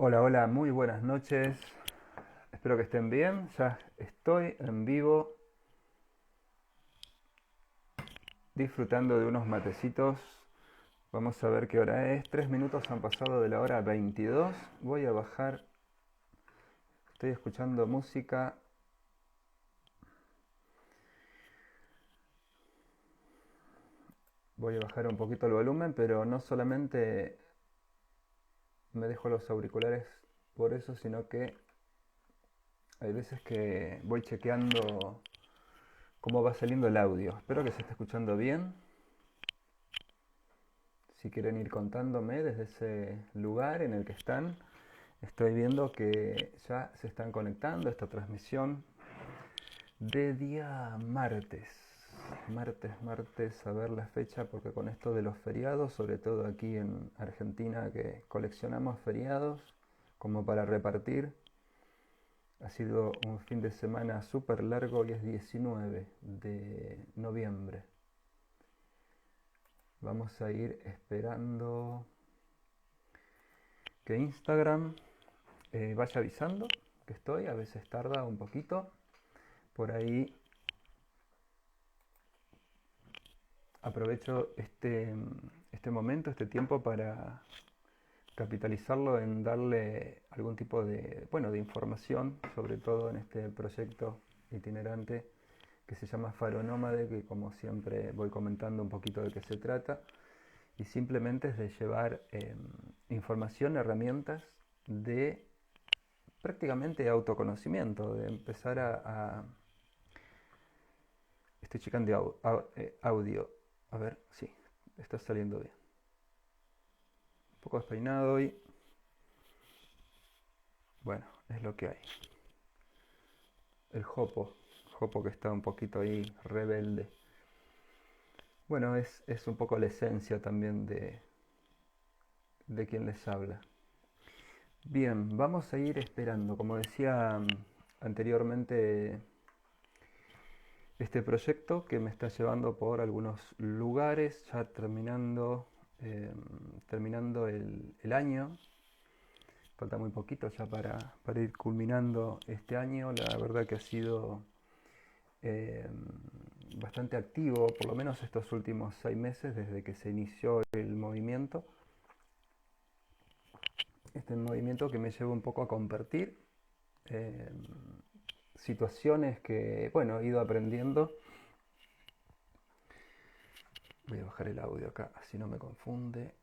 Hola, hola, muy buenas noches. Espero que estén bien. Ya estoy en vivo disfrutando de unos matecitos. Vamos a ver qué hora es. 3 minutos han pasado de la hora 22. Voy a bajar. Estoy escuchando música. Voy a bajar un poquito el volumen, pero no solamente me dejo los auriculares por eso, sino que hay veces que voy chequeando cómo va saliendo el audio. Espero que se esté escuchando bien. Si quieren ir contándome desde ese lugar en el que están, estoy viendo que ya se están conectando a esta transmisión de día martes. Martes, a ver la fecha, porque con esto de los feriados, sobre todo aquí en Argentina que coleccionamos feriados como para repartir, ha sido un fin de semana súper largo y es 19 de noviembre. Vamos a ir esperando que Instagram vaya avisando que estoy, a veces tarda un poquito. Por ahí aprovecho este momento, este tiempo para capitalizarlo en darle algún tipo de, bueno, de información, sobre todo en este proyecto itinerante que se llama Faro Nómade, que como siempre voy comentando un poquito de qué se trata, y simplemente es de llevar información, herramientas de prácticamente autoconocimiento, de empezar Estoy checando audio. A ver, sí, está saliendo bien. Un poco despeinado hoy. Bueno, es lo que hay. El Jopo que está un poquito ahí rebelde. Bueno, es un poco la esencia también de quien les habla. Bien, vamos a ir esperando. Como decía anteriormente, este proyecto que me está llevando por algunos lugares, ya terminando el año. Falta muy poquito ya para ir culminando este año. La verdad que ha sido eh, bastante activo, por lo menos estos últimos 6 meses desde que se inició el movimiento. Este movimiento que me lleva un poco a compartir eh, situaciones que, bueno, he ido aprendiendo. Voy a bajar el audio acá, así no me confunde.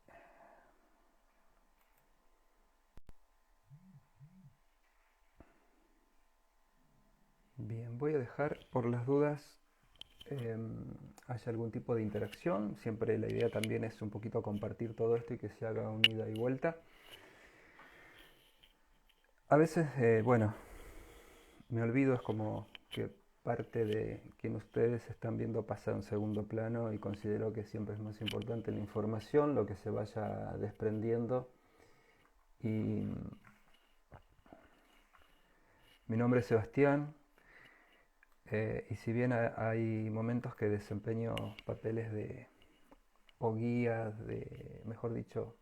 Bien, voy a dejar por las dudas haya algún tipo de interacción. Siempre la idea también es un poquito compartir todo esto y que se haga un ida y vuelta. A veces, bueno, me olvido, es como que parte de quien ustedes están viendo pasa a un segundo plano y considero que siempre es más importante la información, lo que se vaya desprendiendo. Y mi nombre es Sebastián, y si bien hay momentos que desempeño papeles de o guías, de, mejor dicho,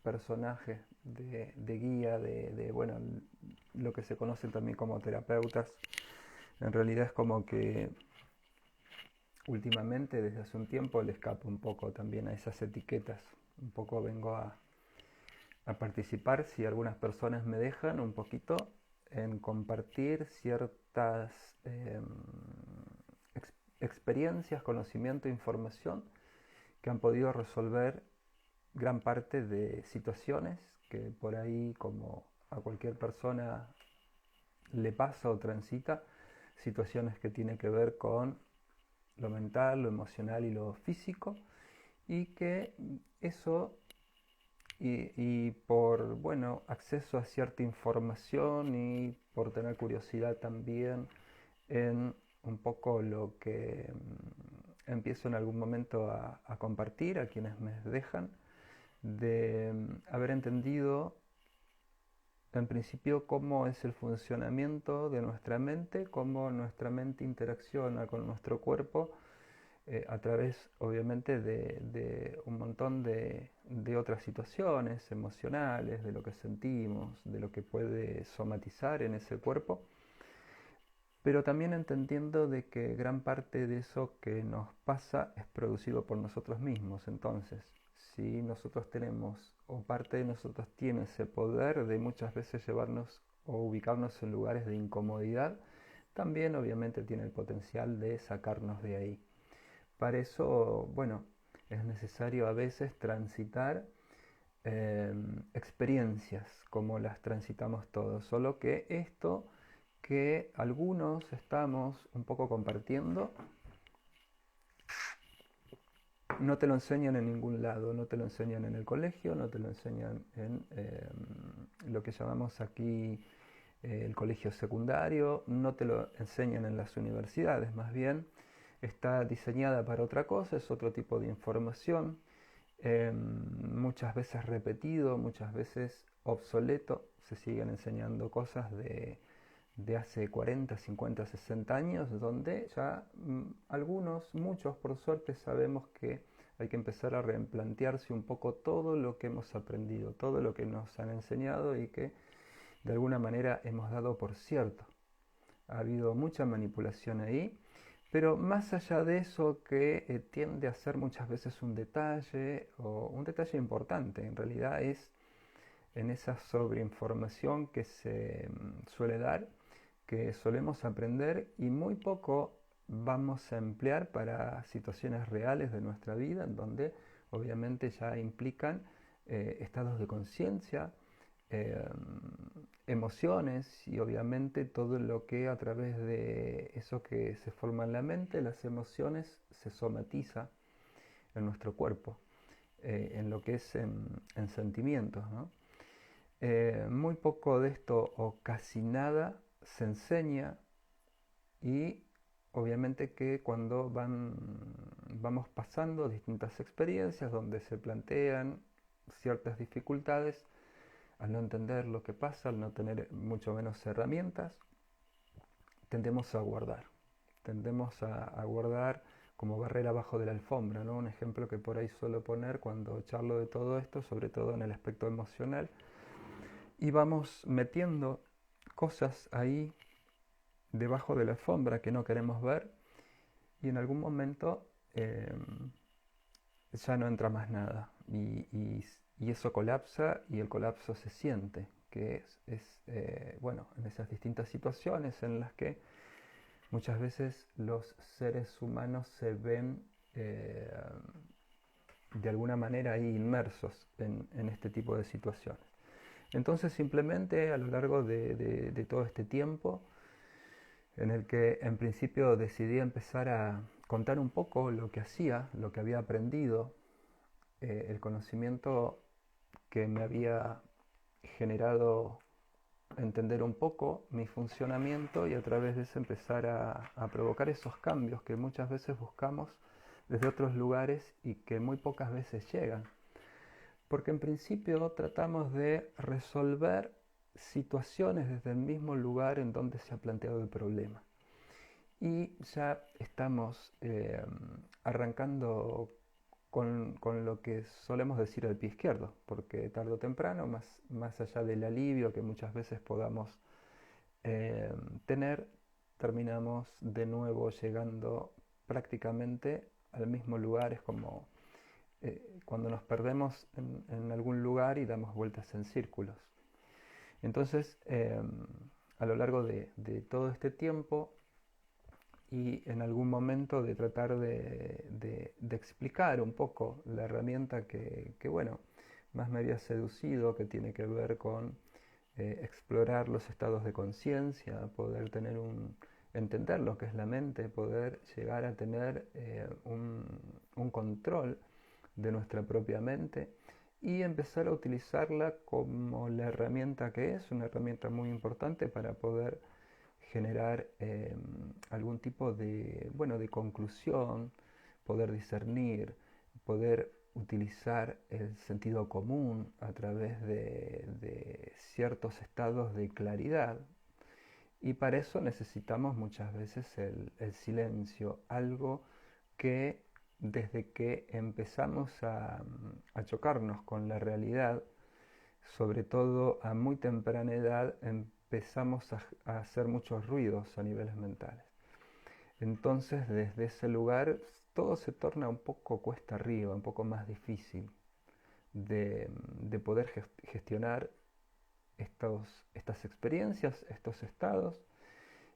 personajes de guía, bueno, lo que se conoce también como terapeutas, en realidad es como que últimamente, desde hace un tiempo, le escapo un poco también a esas etiquetas. Un poco vengo a participar, si algunas personas me dejan, un poquito en compartir ciertas experiencias, conocimiento, información que han podido resolver gran parte de situaciones que por ahí, como a cualquier persona le pasa o transita, situaciones que tienen que ver con lo mental, lo emocional y lo físico, y que eso y por bueno acceso a cierta información y por tener curiosidad también en un poco lo que empiezo en algún momento a compartir a quienes me dejan, de haber entendido en principio cómo es el funcionamiento de nuestra mente, cómo nuestra mente interacciona con nuestro cuerpo, a través obviamente de un montón de otras situaciones emocionales, de lo que sentimos, de lo que puede somatizar en ese cuerpo, pero también entendiendo de que gran parte de eso que nos pasa es producido por nosotros mismos. Entonces, si nosotros tenemos, o parte de nosotros tiene ese poder de muchas veces llevarnos o ubicarnos en lugares de incomodidad, también obviamente tiene el potencial de sacarnos de ahí. Para eso, bueno, es necesario a veces transitar experiencias como las transitamos todos, solo que esto que algunos estamos un poco compartiendo no te lo enseñan en ningún lado, no te lo enseñan en el colegio, no te lo enseñan en lo que llamamos aquí el colegio secundario, no te lo enseñan en las universidades, más bien está diseñada para otra cosa, es otro tipo de información, muchas veces repetido, muchas veces obsoleto, se siguen enseñando cosas de hace 40, 50, 60 años, donde ya algunos, muchos por suerte sabemos que hay que empezar a replantearse un poco todo lo que hemos aprendido, todo lo que nos han enseñado y que de alguna manera hemos dado por cierto. Ha habido mucha manipulación ahí, pero más allá de eso que tiende a ser muchas veces un detalle o un detalle importante, en realidad es en esa sobreinformación que se suele dar, que solemos aprender y muy poco vamos a emplear para situaciones reales de nuestra vida, en donde obviamente ya implican estados de conciencia, eh, emociones y obviamente todo lo que a través de eso que se forma en la mente, las emociones se somatiza en nuestro cuerpo, en lo que es en sentimientos, ¿no? Muy poco de esto o casi nada se enseña y obviamente que cuando vamos pasando distintas experiencias donde se plantean ciertas dificultades, al no entender lo que pasa, al no tener mucho menos herramientas, tendemos a guardar. Tendemos a guardar como barrera abajo de la alfombra, ¿no? Un ejemplo que por ahí suelo poner cuando charlo de todo esto, sobre todo en el aspecto emocional, y vamos metiendo cosas ahí debajo de la alfombra que no queremos ver y en algún momento ya no entra más nada y eso colapsa y el colapso se siente, que bueno, en esas distintas situaciones en las que muchas veces los seres humanos se ven de alguna manera ahí inmersos en este tipo de situaciones. Entonces simplemente a lo largo de todo este tiempo en el que en principio decidí empezar a contar un poco lo que hacía, lo que había aprendido, el conocimiento que me había generado entender un poco mi funcionamiento y a través de eso empezar a provocar esos cambios que muchas veces buscamos desde otros lugares y que muy pocas veces llegan. Porque en principio tratamos de resolver situaciones desde el mismo lugar en donde se ha planteado el problema. Y ya estamos arrancando con lo que solemos decir el pie izquierdo, porque tarde o temprano, más allá del alivio que muchas veces podamos tener, terminamos de nuevo llegando prácticamente al mismo lugar. Es como cuando nos perdemos en algún lugar y damos vueltas en círculos. Entonces, a lo largo de todo este tiempo y en algún momento de tratar de explicar un poco la herramienta que, bueno, más me había seducido, que tiene que ver con explorar los estados de conciencia, poder tener entender lo que es la mente, poder llegar a tener un control de nuestra propia mente y empezar a utilizarla como la herramienta que es, una herramienta muy importante para poder generar algún tipo de, bueno, de conclusión, poder discernir, poder utilizar el sentido común a través de ciertos estados de claridad. Y para eso necesitamos muchas veces el silencio, algo que desde que empezamos a chocarnos con la realidad, sobre todo a muy temprana edad, empezamos a hacer muchos ruidos a niveles mentales. Entonces, desde ese lugar, todo se torna un poco cuesta arriba, un poco más difícil de poder gestionar estas experiencias, estos estados,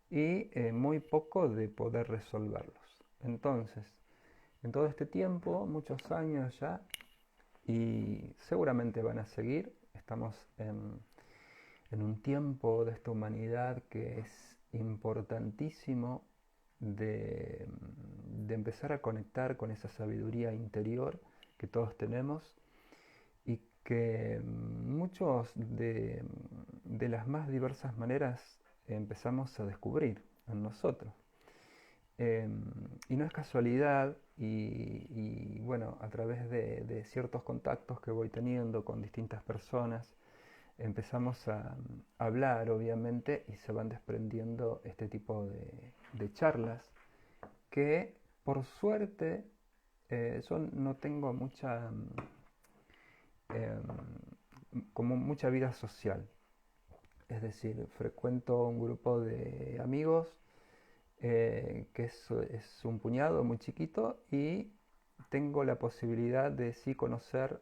y muy poco de poder resolverlos. Entonces, en todo este tiempo, muchos años ya, y seguramente van a seguir, estamos en un tiempo de esta humanidad que es importantísimo de empezar a conectar con esa sabiduría interior que todos tenemos y que muchos de las más diversas maneras empezamos a descubrir en nosotros. Y no es casualidad, y bueno, a través de ciertos contactos que voy teniendo con distintas personas, empezamos a hablar, obviamente, y se van desprendiendo este tipo de charlas que, por suerte, yo no tengo como mucha vida social. Es decir, frecuento un grupo de amigos que es un puñado muy chiquito, y tengo la posibilidad de sí conocer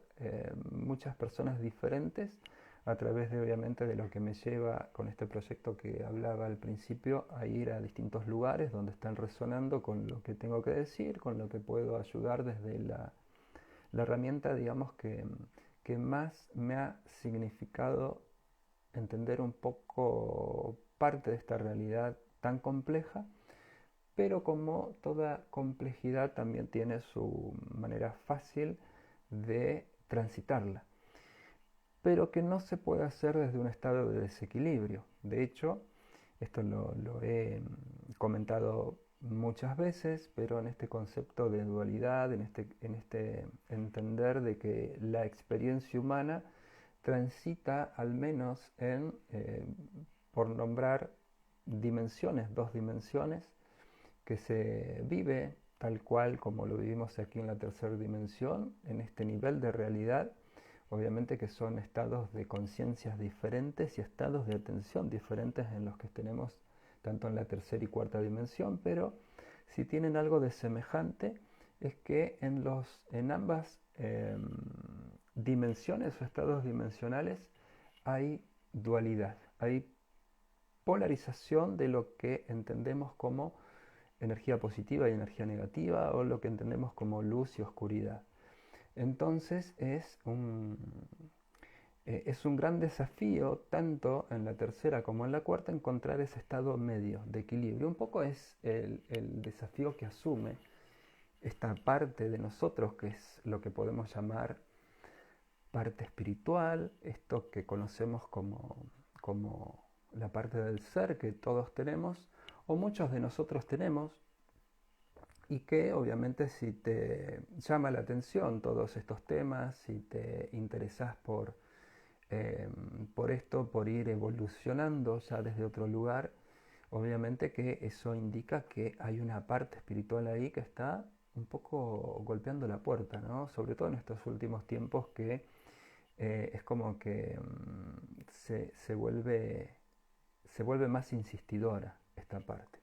muchas personas diferentes a través de, obviamente, de lo que me lleva con este proyecto que hablaba al principio, a ir a distintos lugares donde están resonando con lo que tengo que decir, con lo que puedo ayudar desde la herramienta, digamos, que más me ha significado entender un poco parte de esta realidad tan compleja, pero como toda complejidad también tiene su manera fácil de transitarla, pero que no se puede hacer desde un estado de desequilibrio. De hecho, esto lo he comentado muchas veces, pero en este concepto de dualidad, en este entender de que la experiencia humana transita al menos por nombrar dimensiones, dos dimensiones, que se vive tal cual como lo vivimos aquí en la tercera dimensión, en este nivel de realidad. Obviamente que son estados de conciencias diferentes y estados de atención diferentes en los que tenemos tanto en la tercera y cuarta dimensión, pero si tienen algo de semejante es que en ambas dimensiones o estados dimensionales hay dualidad, hay polarización de lo que entendemos como energía positiva y energía negativa, o lo que entendemos como luz y oscuridad. Entonces es un gran desafío, tanto en la tercera como en la cuarta, encontrar ese estado medio de equilibrio. Un poco es el desafío que asume esta parte de nosotros, que es lo que podemos llamar parte espiritual, esto que conocemos como la parte del ser que todos tenemos, o muchos de nosotros tenemos, y que obviamente, si te llama la atención todos estos temas, si te interesas por esto, por ir evolucionando ya desde otro lugar, obviamente que eso indica que hay una parte espiritual ahí que está un poco golpeando la puerta, ¿no? Sobre todo en estos últimos tiempos, que es como que se vuelve más insistidora esta parte.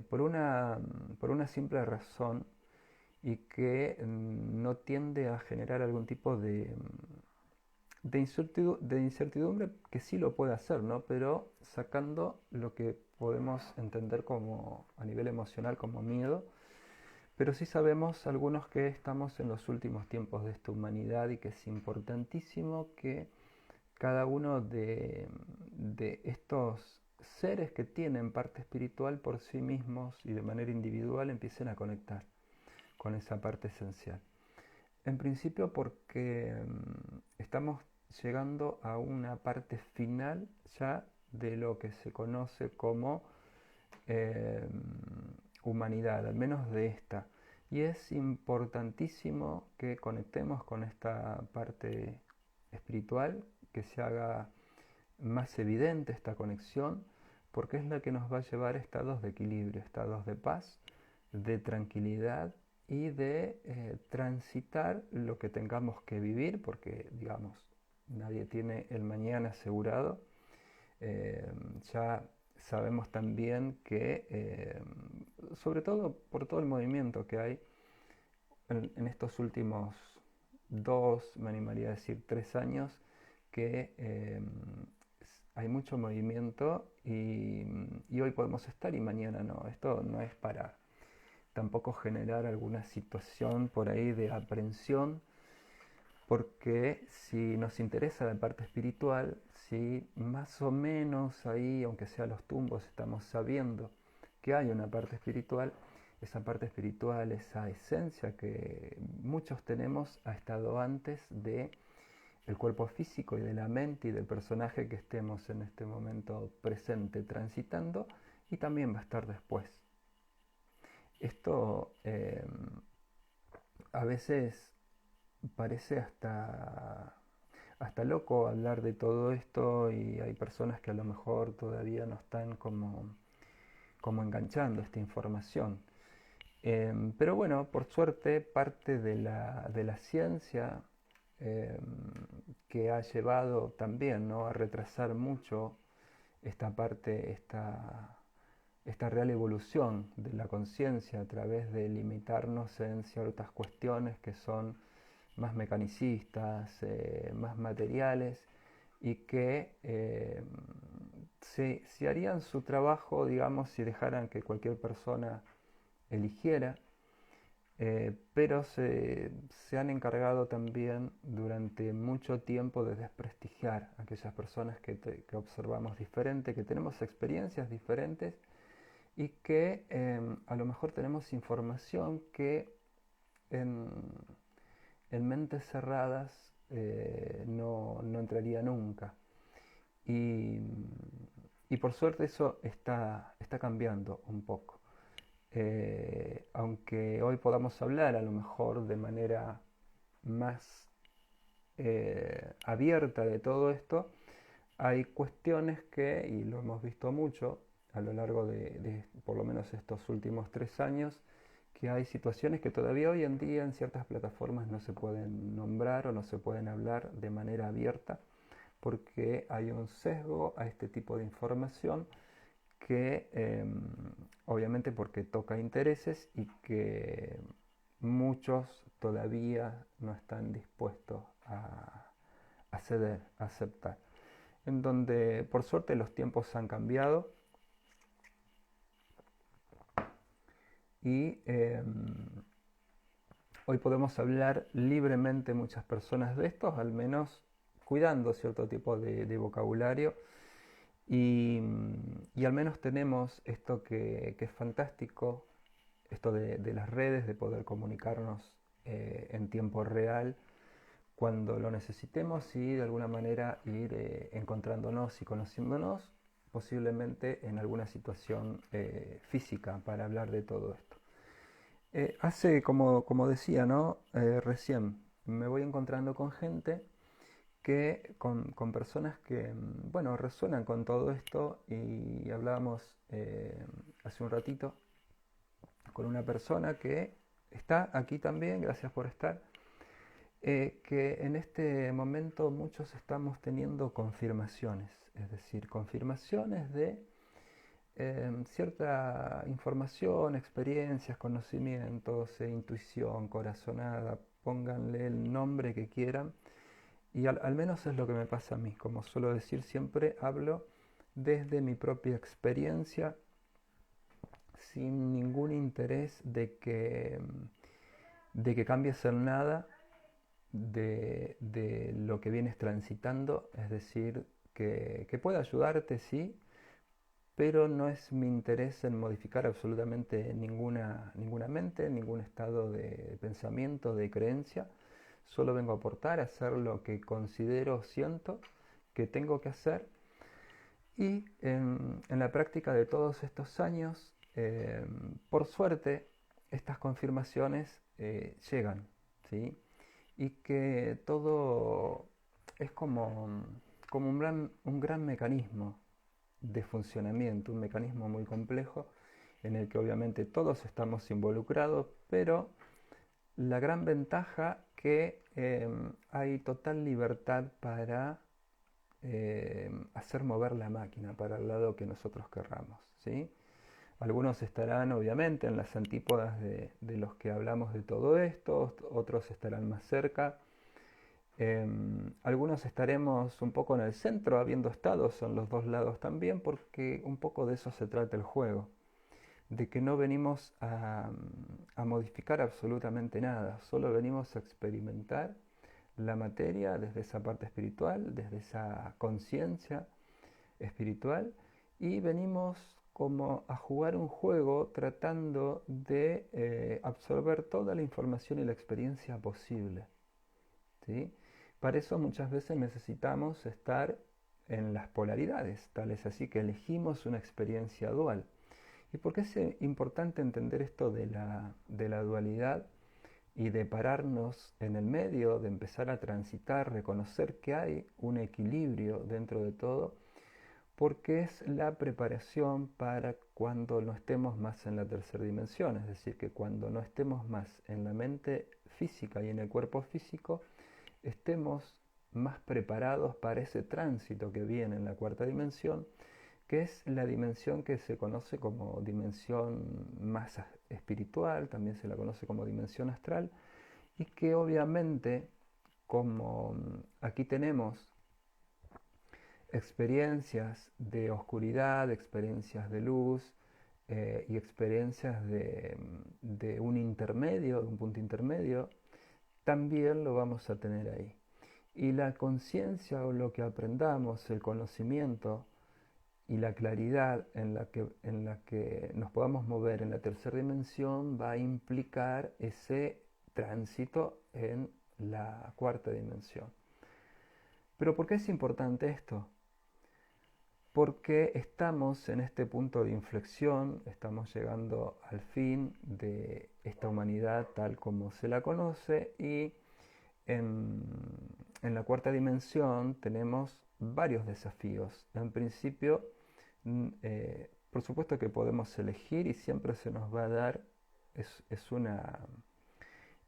Por una simple razón, y que no tiende a generar algún tipo de incertidumbre, que sí lo puede hacer, ¿no? Pero sacando lo que podemos entender como a nivel emocional como miedo. Pero sí sabemos algunos que estamos en los últimos tiempos de esta humanidad, y que es importantísimo que cada uno de estos seres que tienen parte espiritual por sí mismos y de manera individual empiecen a conectar con esa parte esencial. En principio porque estamos llegando a una parte final ya de lo que se conoce como eh, humanidad, al menos de esta. Y es importantísimo que conectemos con esta parte espiritual, que se haga más evidente esta conexión, porque es la que nos va a llevar a estados de equilibrio, estados de paz, de tranquilidad y de transitar lo que tengamos que vivir, porque digamos, nadie tiene el mañana asegurado. Eh, ya sabemos también que, sobre todo por todo el movimiento que hay en estos últimos 2, me animaría a decir 3 años, que hay mucho movimiento y hoy podemos estar y mañana no. Esto no es para tampoco generar alguna situación por ahí de aprensión, porque si nos interesa la parte espiritual, si más o menos ahí, aunque sea los tumbos, estamos sabiendo que hay una parte espiritual, esa parte espiritual, esa esencia que muchos tenemos, ha estado antes de el cuerpo físico y de la mente y del personaje que estemos en este momento presente transitando, y también va a estar después. Esto a veces parece hasta loco hablar de todo esto, y hay personas que a lo mejor todavía no están como enganchando esta información. Pero bueno, por suerte parte de la ciencia, em, que ha llevado también, ¿no?, a retrasar mucho esta parte, esta real evolución de la conciencia a través de limitarnos en ciertas cuestiones que son más mecanicistas, más materiales, y que si harían su trabajo, digamos, si dejaran que cualquier persona eligiera, pero se han encargado también durante mucho tiempo de desprestigiar a aquellas personas que observamos diferente, que tenemos experiencias diferentes y que a lo mejor tenemos información que en, en mentes cerradas no entraría nunca. Y, y por suerte eso está cambiando un poco. Aunque hoy podamos hablar a lo mejor de manera más abierta de todo esto, hay cuestiones que, y lo hemos visto mucho a lo largo de por lo menos estos últimos 3 años, que hay situaciones que todavía hoy en día en ciertas plataformas no se pueden nombrar o no se pueden hablar de manera abierta, porque hay un sesgo a este tipo de información que obviamente porque toca intereses y que muchos todavía no están dispuestos a ceder, a aceptar. En donde por suerte los tiempos han cambiado y hoy podemos hablar libremente muchas personas de estos, al menos cuidando cierto tipo de vocabulario. Y al menos tenemos esto que es fantástico, esto de las redes, de poder comunicarnos en tiempo real cuando lo necesitemos, y de alguna manera ir encontrándonos y conociéndonos, posiblemente en alguna situación física, para hablar de todo esto. Como decía, ¿no? Recién me voy encontrando con gente con personas que, bueno, resuenan con todo esto, y hablábamos hace un ratito con una persona que está aquí también, gracias por estar, que en este momento muchos estamos teniendo confirmaciones, es decir, confirmaciones de cierta información, experiencias, conocimientos, intuición, corazonada, pónganle el nombre que quieran. Y al menos es lo que me pasa a mí. Como suelo decir siempre, hablo desde mi propia experiencia, sin ningún interés de que cambies en nada de lo que vienes transitando. Es decir, que pueda ayudarte, sí, pero no es mi interés en modificar absolutamente ninguna mente, ningún estado de pensamiento, de creencia. Solo vengo a aportar, a hacer lo que considero, siento que tengo que hacer. Y en la práctica de todos estos años, por suerte, estas confirmaciones llegan, ¿sí? Y que todo es como un gran mecanismo de funcionamiento, un mecanismo muy complejo en el que obviamente todos estamos involucrados, pero la gran ventaja que hay total libertad para hacer mover la máquina para el lado que nosotros querramos, ¿sí? Algunos estarán obviamente en las antípodas de los que hablamos de todo esto, otros estarán más cerca. Algunos estaremos un poco en el centro, habiendo estado en los dos lados también, porque un poco de eso se trata el juego, de que no venimos a modificar absolutamente nada, solo venimos a experimentar la materia desde esa parte espiritual, desde esa conciencia espiritual, y venimos como a jugar un juego tratando de absorber toda la información y la experiencia posible, ¿sí? Para eso muchas veces necesitamos estar en las polaridades, tal es así que elegimos una experiencia dual. ¿Y por qué es importante entender esto de la dualidad y de pararnos en el medio, de empezar a transitar, reconocer que hay un equilibrio dentro de todo? Porque es la preparación para cuando no estemos más en la tercera dimensión, es decir, que cuando no estemos más en la mente física y en el cuerpo físico, estemos más preparados para ese tránsito que viene en la cuarta dimensión, que es la dimensión que se conoce como dimensión más espiritual, también se la conoce como dimensión astral, y que obviamente, como aquí tenemos experiencias de oscuridad, experiencias de luz y experiencias de un intermedio, de un punto intermedio, también lo vamos a tener ahí. Y la conciencia o lo que aprendamos, el conocimiento y la claridad en la que nos podamos mover en la tercera dimensión va a implicar ese tránsito en la cuarta dimensión. Pero ¿por qué es importante esto? Porque estamos en este punto de inflexión, estamos llegando al fin de esta humanidad tal como se la conoce, y en, en la cuarta dimensión tenemos varios desafíos. En principio, por supuesto que podemos elegir y siempre se nos va a dar, es una,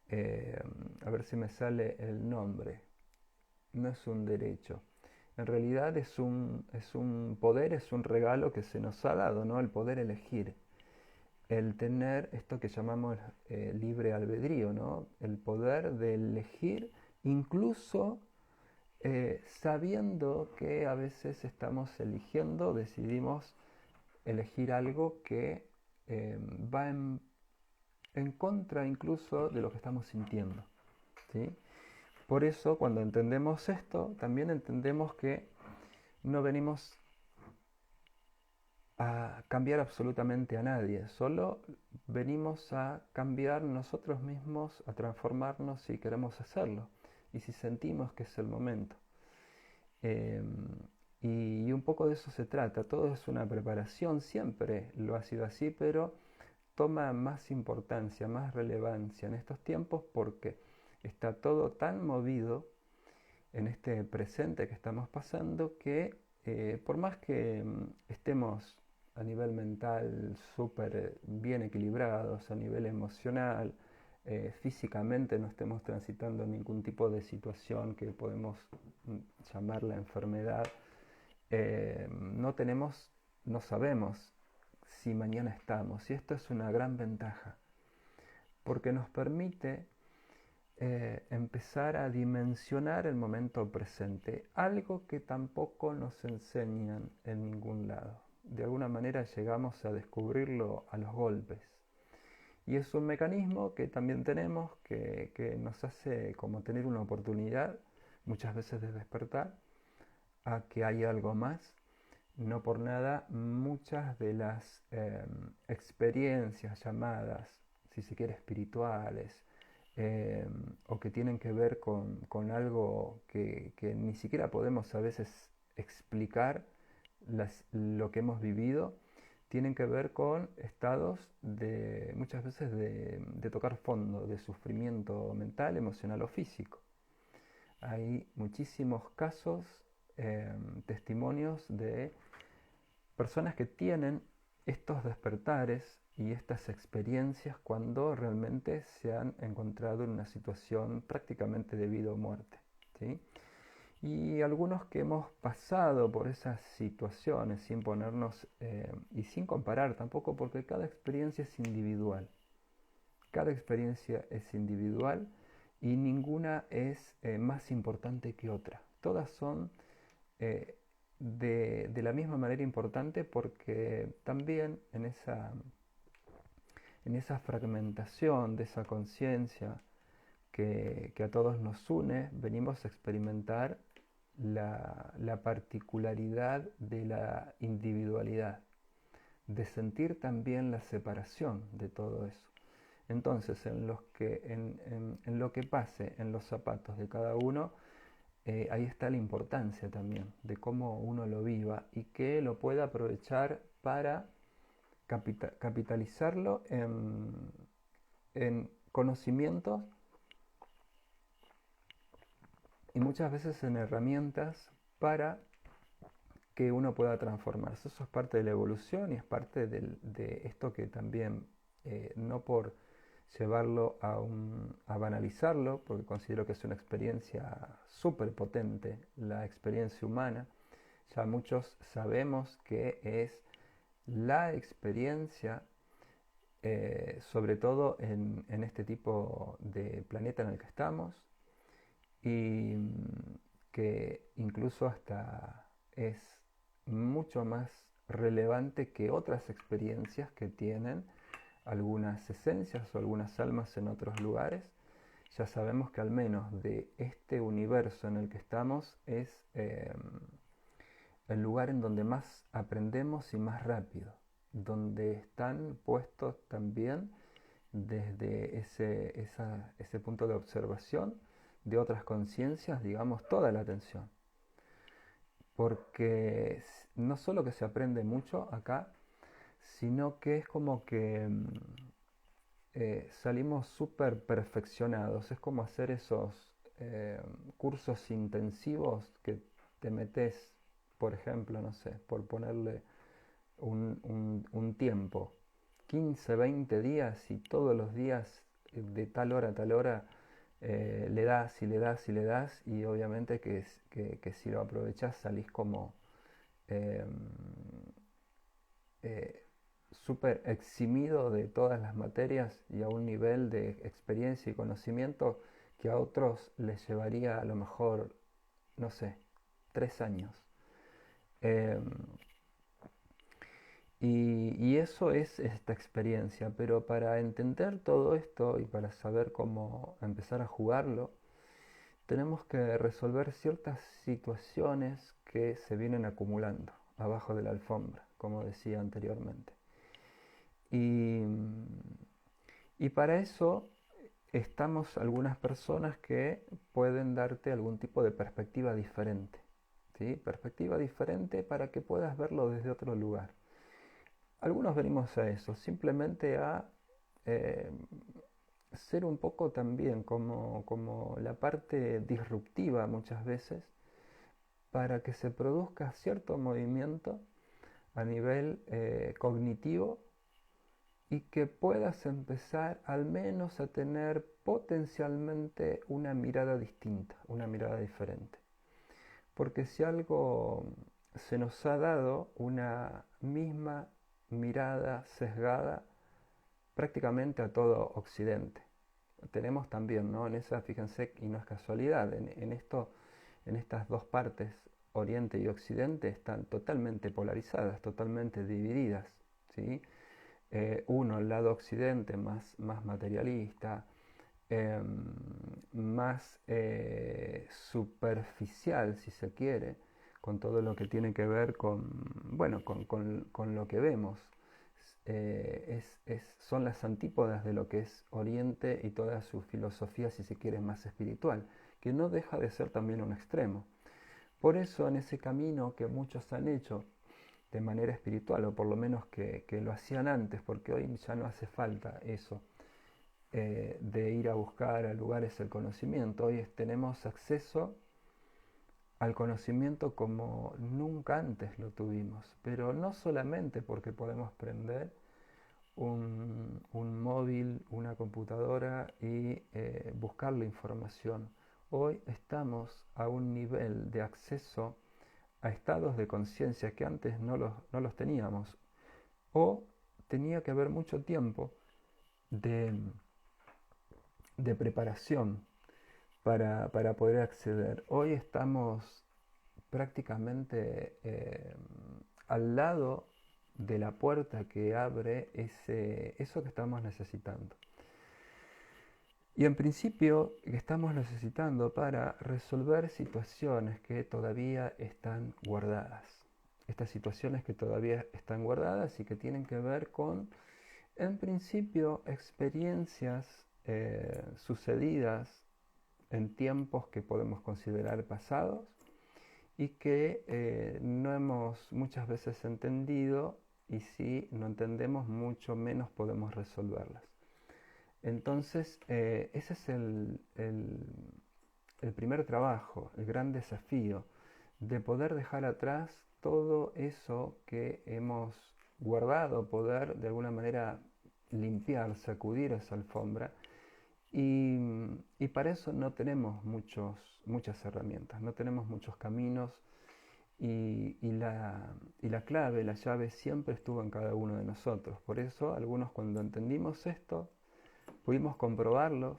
eh, a ver si me sale el nombre, no es un derecho. En realidad es un poder, es un regalo que se nos ha dado, ¿no? El poder elegir, el tener esto que llamamos libre albedrío, ¿no? El poder de elegir incluso sabiendo que a veces estamos eligiendo, decidimos elegir algo que va en contra incluso de lo que estamos sintiendo, ¿sí? Por eso, cuando entendemos esto, también entendemos que no venimos a cambiar absolutamente a nadie, solo venimos a cambiar nosotros mismos, a transformarnos si queremos hacerlo y si sentimos que es el momento. Eh, y un poco de eso se trata, todo es una preparación, siempre lo ha sido así, pero toma más importancia, más relevancia en estos tiempos porque está todo tan movido en este presente que estamos pasando que por más que estemos a nivel mental súper bien equilibrados, a nivel emocional, físicamente no estemos transitando ningún tipo de situación que podemos llamar la enfermedad, no tenemos, no sabemos si mañana estamos. Y esto es una gran ventaja, porque nos permite empezar a dimensionar el momento presente, algo que tampoco nos enseñan en ningún lado. De alguna manera llegamos a descubrirlo a los golpes. Y es un mecanismo que también tenemos que nos hace como tener una oportunidad muchas veces de despertar a que hay algo más. No por nada muchas de las experiencias llamadas, si se quiere, espirituales, o que tienen que ver con algo que ni siquiera podemos a veces explicar lo que hemos vivido, tienen que ver con estados de muchas veces de tocar fondo, de sufrimiento mental, emocional o físico. Hay muchísimos casos, testimonios de personas que tienen estos despertares y estas experiencias cuando realmente se han encontrado en una situación prácticamente de vida o muerte, ¿sí? Y algunos que hemos pasado por esas situaciones sin ponernos y sin comparar tampoco, porque cada experiencia es individual. Cada experiencia es individual y ninguna es más importante que otra. Todas son eh, de la misma manera importante, porque también en esa fragmentación de esa conciencia que a todos nos une, venimos a experimentar la particularidad de la individualidad, de sentir también la separación de todo eso. Entonces, en lo que pase en los zapatos de cada uno, ahí está la importancia también de cómo uno lo viva y que lo pueda aprovechar para capitalizarlo en conocimientos y muchas veces en herramientas para que uno pueda transformarse. Eso es parte de la evolución y es parte de esto que también, no por llevarlo a banalizarlo, porque considero que es una experiencia súper potente, la experiencia humana. Ya muchos sabemos que es la experiencia, sobre todo en este tipo de planeta en el que estamos, y que incluso hasta es mucho más relevante que otras experiencias que tienen algunas esencias o algunas almas en otros lugares. Ya sabemos que al menos de este universo en el que estamos es el lugar en donde más aprendemos y más rápido, donde están puestos también desde ese punto de observación de otras conciencias, digamos, toda la atención. Porque no solo que se aprende mucho acá, sino que es como que salimos súper perfeccionados. Es como hacer esos cursos intensivos que te metes, por ejemplo, no sé, por ponerle un tiempo, 15, 20 días, y todos los días de tal hora a tal hora le das y le das y le das, y obviamente que si lo aprovechás salís como eh, eh, súper eximido de todas las materias y a un nivel de experiencia y conocimiento que a otros les llevaría a lo mejor, no sé, 3 años. Eh, y eso es esta experiencia, pero para entender todo esto y para saber cómo empezar a jugarlo, tenemos que resolver ciertas situaciones que se vienen acumulando abajo de la alfombra, como decía anteriormente. Y, y para eso estamos algunas personas que pueden darte algún tipo de perspectiva diferente, ¿sí? Perspectiva diferente para que puedas verlo desde otro lugar. Algunos venimos a eso, simplemente a eh, ser un poco también como la parte disruptiva muchas veces, para que se produzca cierto movimiento a nivel cognitivo, y que puedas empezar al menos a tener potencialmente una mirada distinta, una mirada diferente. Porque si algo se nos ha dado una misma mirada sesgada prácticamente a todo Occidente. Tenemos también, ¿no? En esa, fíjense, y no es casualidad, en estas dos partes, Oriente y Occidente, están totalmente polarizadas, totalmente divididas, ¿sí? Uno, el lado occidente, más materialista, eh, más superficial, si se quiere, con todo lo que tiene que ver bueno, con lo que vemos. Son las antípodas de lo que es Oriente y toda su filosofía, si se quiere, más espiritual, que no deja de ser también un extremo. Por eso, en ese camino que muchos han hecho de manera espiritual, o por lo menos que lo hacían antes, porque hoy ya no hace falta eso, de ir a buscar a lugares el conocimiento. Hoy tenemos acceso al conocimiento como nunca antes lo tuvimos, pero no solamente porque podemos prender un móvil, una computadora y buscar la información. Hoy estamos a un nivel de acceso a estados de conciencia que antes no los teníamos, o tenía que haber mucho tiempo de, de preparación para poder acceder. Hoy estamos prácticamente al lado de la puerta que abre eso que estamos necesitando. Y en principio estamos necesitando para resolver situaciones que todavía están guardadas. Estas situaciones que todavía están guardadas y que tienen que ver con, en principio, experiencias sucedidas en tiempos que podemos considerar pasados y que no hemos muchas veces entendido, y si no entendemos mucho menos podemos resolverlas. Entonces ese es el primer trabajo, el gran desafío de poder dejar atrás todo eso que hemos guardado, poder de alguna manera limpiar, sacudir esa alfombra. Y para eso no tenemos muchas herramientas, no tenemos muchos caminos, y la clave, la llave siempre estuvo en cada uno de nosotros. Por eso algunos, cuando entendimos esto, pudimos comprobarlos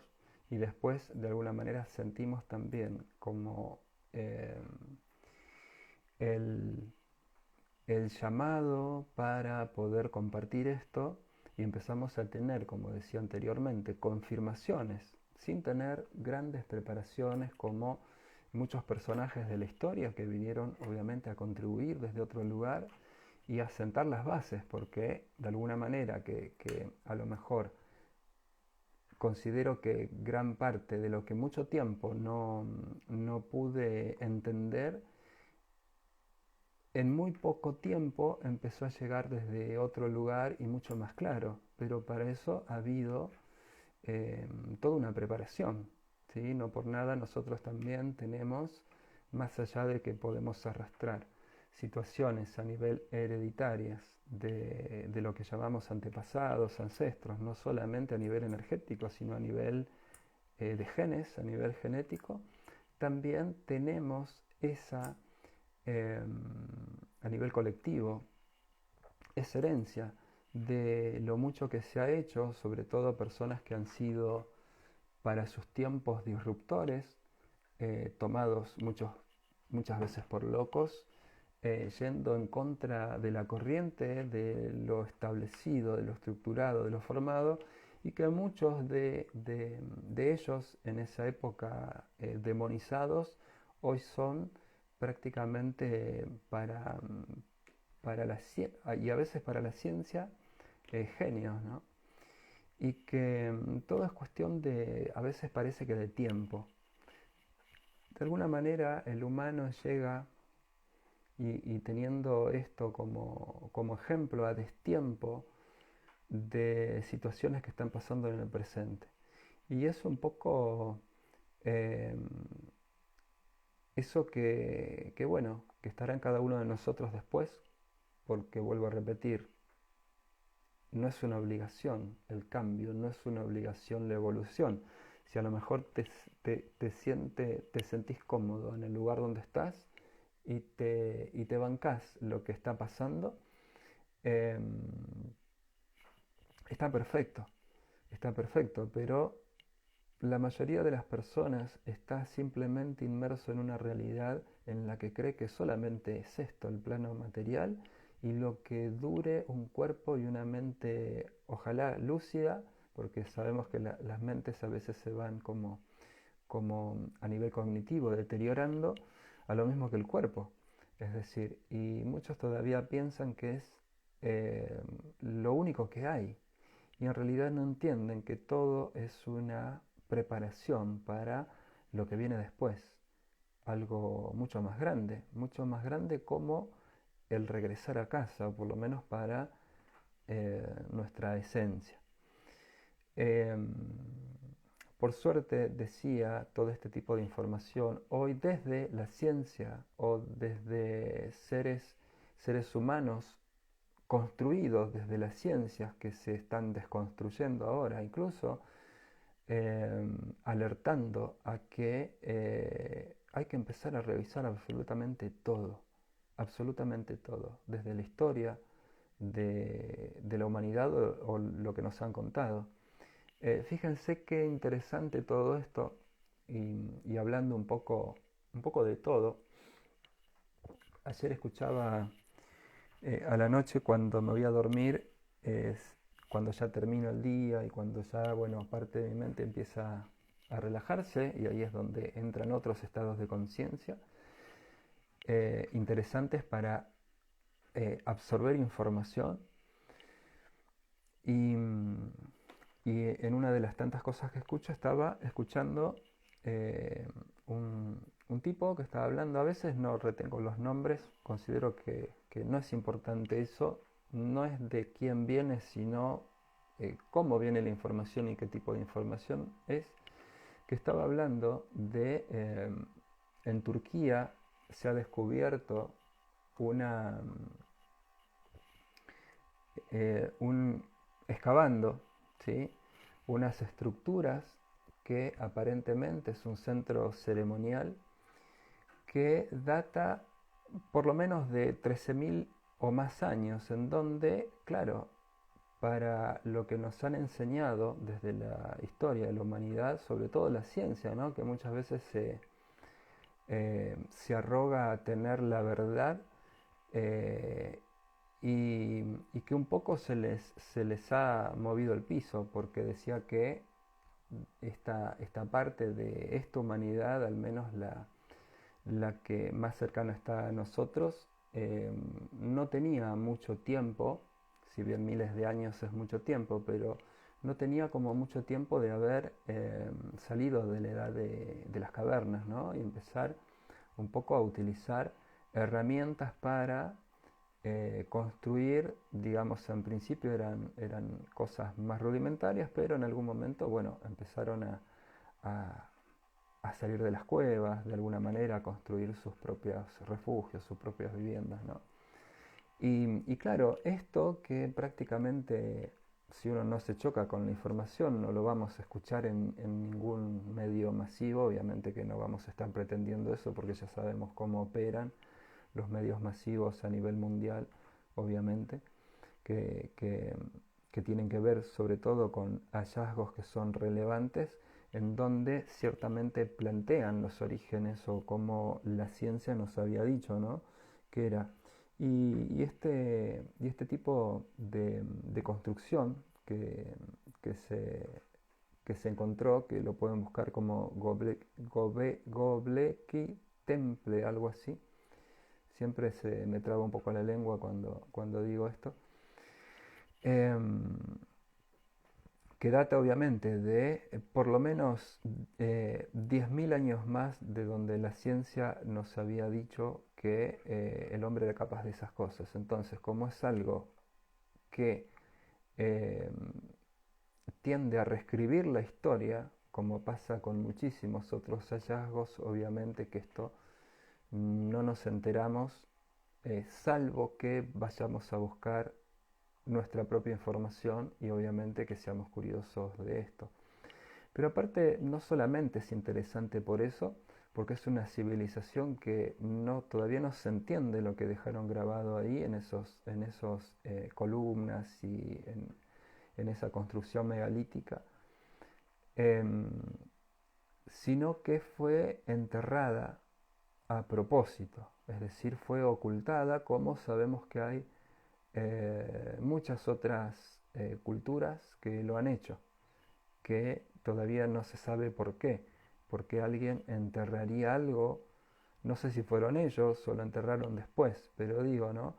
y después de alguna manera sentimos también como el, el llamado para poder compartir esto, y empezamos a tener, como decía anteriormente, confirmaciones, sin tener grandes preparaciones como muchos personajes de la historia que vinieron obviamente a contribuir desde otro lugar y a sentar las bases, porque de alguna manera que a lo mejor considero que gran parte de lo que mucho tiempo no pude entender, en muy poco tiempo empezó a llegar desde otro lugar y mucho más claro, pero para eso ha habido toda una preparación, ¿sí? No por nada nosotros también tenemos, más allá de que podemos arrastrar situaciones a nivel hereditarias de lo que llamamos antepasados, ancestros, no solamente a nivel energético, sino a nivel de genes, a nivel genético, también tenemos esa, eh, a nivel colectivo, esa herencia de lo mucho que se ha hecho, sobre todo personas que han sido para sus tiempos disruptores, tomados muchas veces por locos, yendo en contra de la corriente, de lo establecido, de lo estructurado, de lo formado, y que muchos de ellos en esa época demonizados hoy son prácticamente para y a veces para la ciencia, genios, ¿no? Y que todo es cuestión de, a veces parece que de tiempo. De alguna manera el humano llega y teniendo esto como ejemplo a destiempo de situaciones que están pasando en el presente. Y es un poco eh, eso bueno, que estará en cada uno de nosotros después, porque vuelvo a repetir, no es una obligación el cambio, no es una obligación la evolución. Si a lo mejor te sentís cómodo en el lugar donde estás y te bancás lo que está pasando, eh, está perfecto, pero la mayoría de las personas está simplemente inmerso en una realidad en la que cree que solamente es esto, el plano material, y lo que dure un cuerpo y una mente, ojalá lúcida, porque sabemos que las mentes a veces se van como a nivel cognitivo deteriorando, a lo mismo que el cuerpo. Es decir, y muchos todavía piensan que es lo único que hay, y en realidad no entienden que todo es una preparación para lo que viene después, algo mucho más grande como el regresar a casa, o por lo menos para nuestra esencia. Em, por suerte, decía, todo este tipo de información hoy desde la ciencia o desde seres humanos construidos desde las ciencias que se están desconstruyendo ahora, incluso alertando a que hay que empezar a revisar absolutamente todo, desde la historia de la humanidad o lo que nos han contado. Fíjense qué interesante todo esto y hablando un poco de todo. Ayer escuchaba a la noche cuando me voy a dormir, es cuando ya termino el día y cuando ya, bueno, parte de mi mente empieza a relajarse y ahí es donde entran otros estados de conciencia interesantes para absorber información y, y en una de las tantas cosas que escucho estaba escuchando eh, un tipo que estaba hablando, a veces no retengo los nombres, considero que no es importante eso, no es de quién viene, sino cómo viene la información y qué tipo de información es, que estaba hablando de en Turquía se ha descubierto una excavando, ¿sí?, unas estructuras que aparentemente es un centro ceremonial que data por lo menos de 13.000 o más años, en donde, claro, para lo que nos han enseñado desde la historia de la humanidad, sobre todo la ciencia, ¿no?, que muchas veces se arroga a tener la verdad eh, y que un poco se les ha movido el piso, porque decía que esta parte de esta humanidad, al menos la que más cercana está a nosotros, no tenía mucho tiempo, si bien miles de años es mucho tiempo, pero no tenía como mucho tiempo de haber salido de la edad de las cavernas, ¿no?, y empezar un poco a utilizar herramientas para construir, digamos, en principio eran cosas más rudimentarias, pero en algún momento, bueno, empezaron a, a salir de las cuevas, de alguna manera, a construir sus propios refugios, sus propias viviendas, ¿no? Y claro, esto que prácticamente, si uno no se choca con la información, no lo vamos a escuchar en ningún medio masivo, obviamente que no vamos a estar pretendiendo eso porque ya sabemos cómo operan los medios masivos a nivel mundial, obviamente, que, que, que tienen que ver sobre todo con hallazgos que son relevantes, en donde ciertamente plantean los orígenes o como la ciencia nos había dicho, ¿no?, que era. Y este tipo de construcción que se, que se encontró, que lo pueden buscar como Göbekli Temple, algo así. Siempre se me traba un poco la lengua cuando digo esto. Em, que data obviamente de por lo menos 10.000 años más de donde la ciencia nos había dicho que el hombre era capaz de esas cosas. Entonces, como es algo que eh, tiende a reescribir la historia, como pasa con muchísimos otros hallazgos, obviamente que esto no nos enteramos, salvo que vayamos a buscar nuestra propia información y obviamente que seamos curiosos de esto. Pero aparte, no solamente es interesante por eso, porque es una civilización que todavía no se entiende lo que dejaron grabado ahí en esos columnas y en esa construcción megalítica, em, sino que fue enterrada a propósito, es decir, fue ocultada, como sabemos que hay muchas otras culturas que lo han hecho, que todavía no se sabe por qué alguien enterraría algo, no sé si fueron ellos o lo enterraron después, pero digo, ¿no?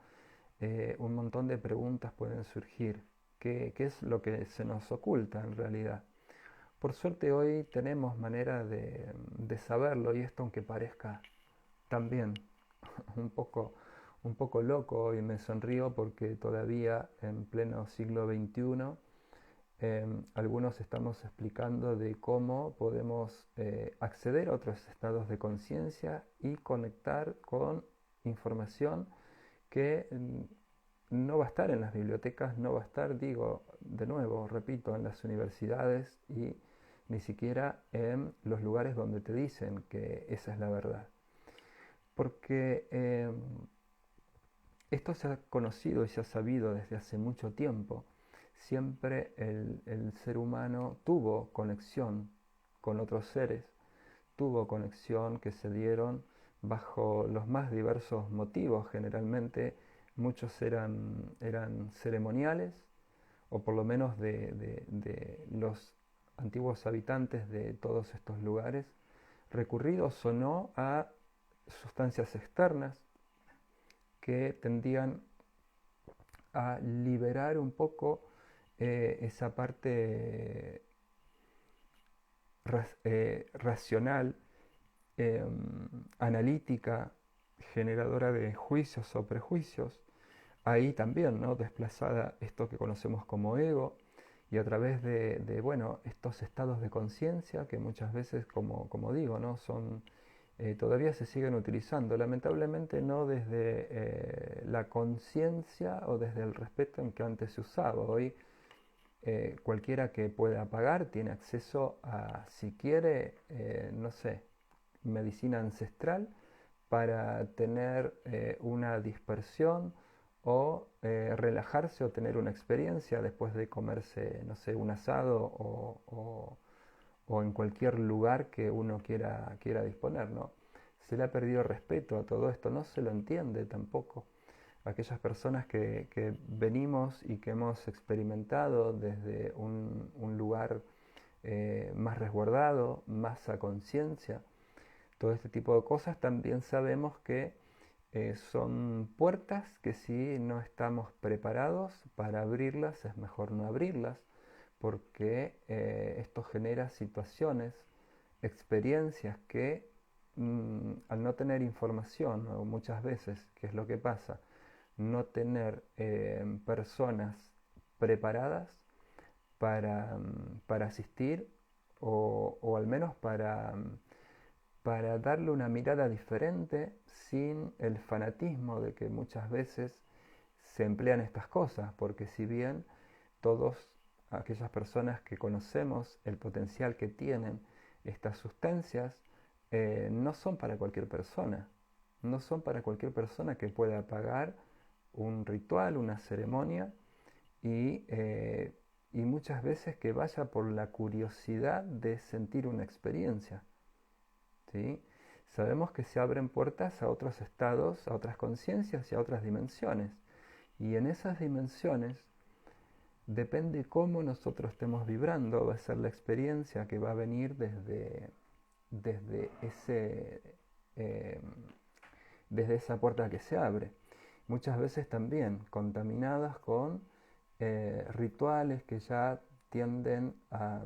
Un montón de preguntas pueden surgir. ¿Qué es lo que se nos oculta en realidad? Por suerte hoy tenemos manera de saberlo y esto aunque parezca también un poco, un poco loco y me sonrío porque todavía en pleno siglo XXI algunos estamos explicando de cómo podemos acceder a otros estados de conciencia y conectar con información que no va a estar en las bibliotecas, no va a estar, digo, de nuevo, repito, en las universidades y ni siquiera en los lugares donde te dicen que esa es la verdad. Porque esto se ha conocido y se ha sabido desde hace mucho tiempo. Siempre el ser humano tuvo conexión con otros seres, tuvo conexión que se dieron bajo los más diversos motivos. Generalmente muchos eran ceremoniales, o por lo menos de los antiguos habitantes de todos estos lugares, recurridos o no a sustancias externas que tendían a liberar un poco esa parte racional, analítica, generadora de juicios o prejuicios. Ahí también, ¿no? Desplazada esto que conocemos como ego, y a través bueno, estos estados de conciencia que muchas veces, como digo, ¿no? Todavía se siguen utilizando, lamentablemente no desde la conciencia o desde el respeto en que antes se usaba. Hoy cualquiera que pueda pagar tiene acceso a, si quiere, no sé, medicina ancestral para tener una dispersión o relajarse o tener una experiencia después de comerse, no sé, un asado o en cualquier lugar que uno quiera disponer, ¿no? Se le ha perdido respeto a todo esto, no se lo entiende tampoco. Aquellas personas que venimos y que hemos experimentado desde un lugar más resguardado, más a conciencia, todo este tipo de cosas, también sabemos que son puertas que si no estamos preparados para abrirlas, es mejor no abrirlas, porque esto genera situaciones, experiencias que al no tener información, o muchas veces, ¿qué es lo que pasa? No tener personas preparadas para asistir o al menos para darle una mirada diferente sin el fanatismo de que muchas veces se emplean estas cosas, porque si bien todos aquellas personas que conocemos el potencial que tienen estas sustancias, no son para cualquier persona, no son para cualquier persona que pueda pagar un ritual, una ceremonia y muchas veces que vaya por la curiosidad de sentir una experiencia. ¿Sí? Sabemos que se abren puertas a otros estados, a otras conciencias y a otras dimensiones. Y en esas dimensiones depende cómo nosotros estemos vibrando, va a ser la experiencia que va a venir desde eh, desde esa puerta que se abre. Muchas veces también contaminadas con rituales que ya tienden a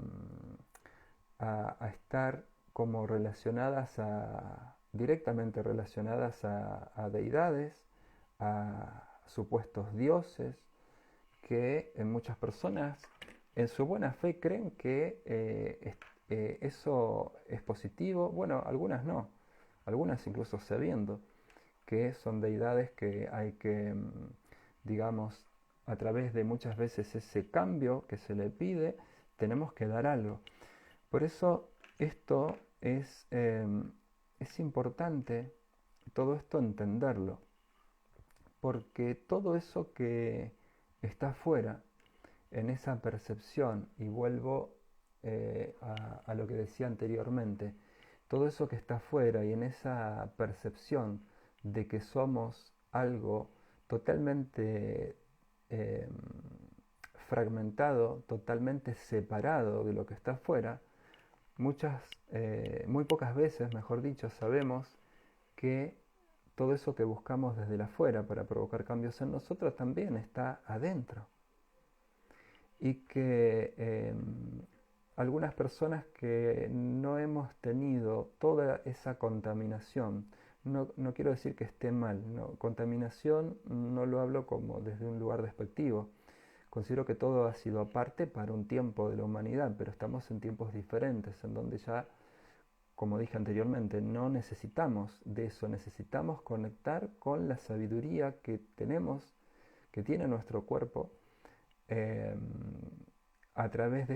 estar como directamente relacionadas a deidades, a supuestos dioses, que muchas personas en su buena fe creen que eso es positivo. Bueno, algunas no, algunas incluso sabiendo que son deidades que hay que, digamos, a través de muchas veces ese cambio que se le pide, tenemos que dar algo. Por eso esto es importante, todo esto entenderlo, porque todo eso que está fuera, en esa percepción, y vuelvo a lo que decía anteriormente, todo eso que está fuera y en esa percepción de que somos algo totalmente eh, fragmentado, totalmente separado de lo que está afuera, muy pocas veces, mejor dicho, sabemos que todo eso que buscamos desde la afuera para provocar cambios en nosotros también está adentro. Y que algunas personas que no hemos tenido toda esa contaminación, no quiero decir que esté mal, no, contaminación no lo hablo como desde un lugar despectivo. Considero que todo ha sido aparte para un tiempo de la humanidad, pero estamos en tiempos diferentes, en donde ya, como dije anteriormente, no necesitamos de eso, necesitamos conectar con la sabiduría que tenemos, que tiene nuestro cuerpo, a través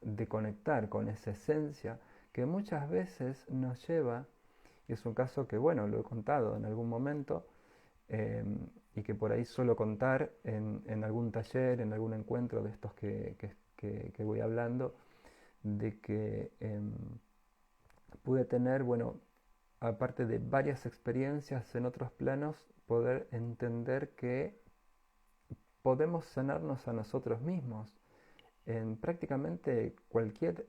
de conectar con esa esencia que muchas veces nos lleva, y es un caso que, bueno, lo he contado en algún momento, y que por ahí suelo contar en algún taller, en algún encuentro de estos que voy hablando, de que pude tener, bueno, aparte de varias experiencias en otros planos, poder entender que podemos sanarnos a nosotros mismos en prácticamente cualquier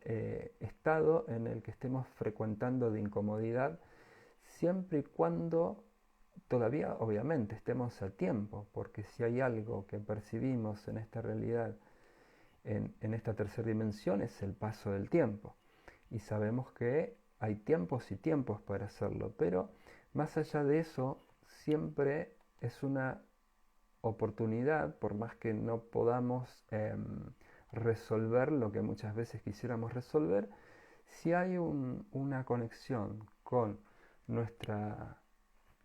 estado en el que estemos frecuentando de incomodidad, siempre y cuando todavía obviamente estemos a tiempo, porque si hay algo que percibimos en esta realidad, en esta tercera dimensión, es el paso del tiempo. Y sabemos que hay tiempos y tiempos para hacerlo, pero más allá de eso, siempre es una oportunidad, por más que no podamos resolver lo que muchas veces quisiéramos resolver, si hay una conexión con nuestra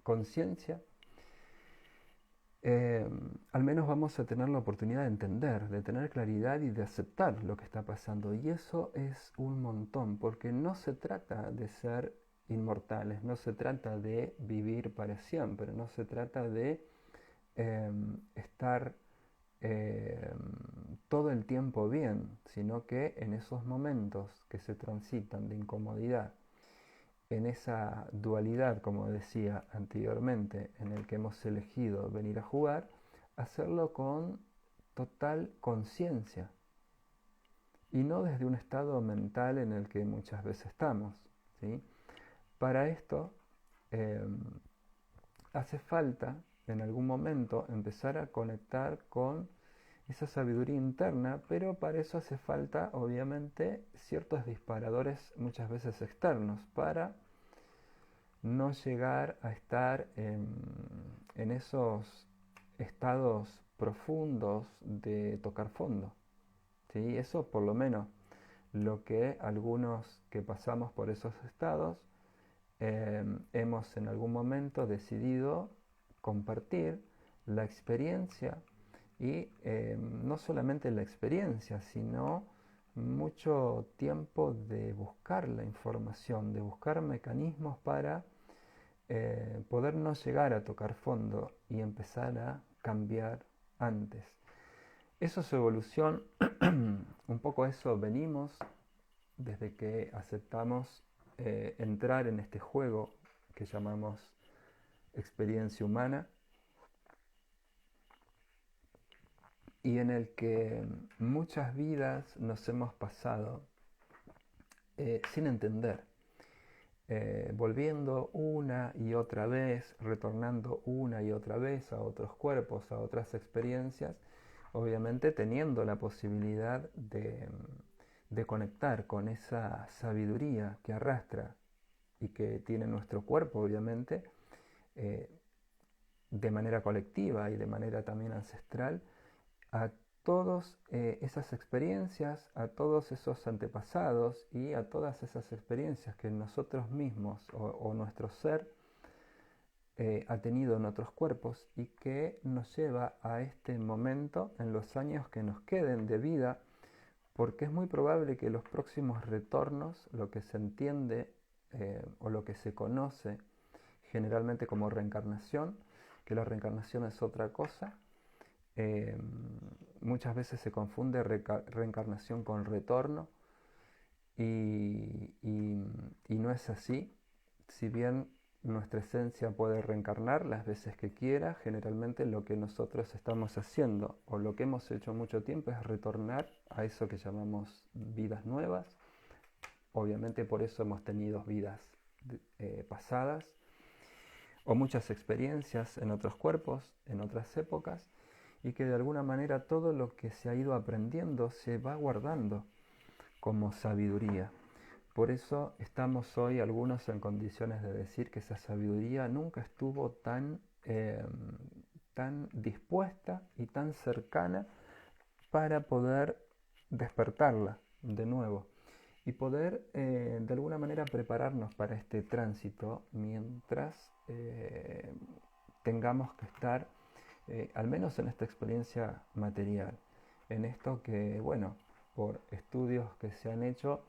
conciencia, al menos vamos a tener la oportunidad de entender, de tener claridad y de aceptar lo que está pasando. Y eso es un montón, porque no se trata de ser inmortales, no se trata de vivir para siempre, no se trata de estar todo el tiempo bien, sino que en esos momentos que se transitan de incomodidad, en esa dualidad, como decía anteriormente, en el que hemos elegido venir a jugar, hacerlo con total conciencia y no desde un estado mental en el que muchas veces estamos, ¿sí? Para esto eh, hace falta en algún momento empezar a conectar con esa sabiduría interna, pero para eso hace falta obviamente ciertos disparadores muchas veces externos para no llegar a estar en esos estados profundos de tocar fondo, ¿sí? Eso por lo menos lo que algunos que pasamos por esos estados hemos en algún momento decidido compartir la experiencia y no solamente la experiencia, sino mucho tiempo de buscar la información, de buscar mecanismos para poder no llegar a tocar fondo y empezar a cambiar antes. Eso es evolución, un poco eso venimos desde que aceptamos entrar en este juego que llamamos experiencia humana y en el que muchas vidas nos hemos pasado sin entender, volviendo una y otra vez, retornando una y otra vez a otros cuerpos, a otras experiencias, obviamente teniendo la posibilidad de conectar con esa sabiduría que arrastra y que tiene nuestro cuerpo, obviamente, eh, de manera colectiva y de manera también ancestral, a todas esas experiencias, a todos esos antepasados y a todas esas experiencias que nosotros mismos o nuestro ser ha tenido en otros cuerpos y que nos lleva a este momento en los años que nos queden de vida, porque es muy probable que los próximos retornos, lo que se entiende o lo que se conoce generalmente como reencarnación, que la reencarnación es otra cosa, muchas veces se confunde reencarnación con retorno y no es así. Si bien nuestra esencia puede reencarnar las veces que quiera, generalmente lo que nosotros estamos haciendo o lo que hemos hecho mucho tiempo es retornar a eso que llamamos vidas nuevas. Obviamente por eso hemos tenido vidas pasadas o muchas experiencias en otros cuerpos, en otras épocas, y que de alguna manera todo lo que se ha ido aprendiendo se va guardando como sabiduría. Por eso estamos hoy algunos en condiciones de decir que esa sabiduría nunca estuvo tan dispuesta y tan cercana para poder despertarla de nuevo y poder de alguna manera prepararnos para este tránsito mientras tengamos que estar al menos en esta experiencia material, en esto que, bueno, por estudios que se han hecho,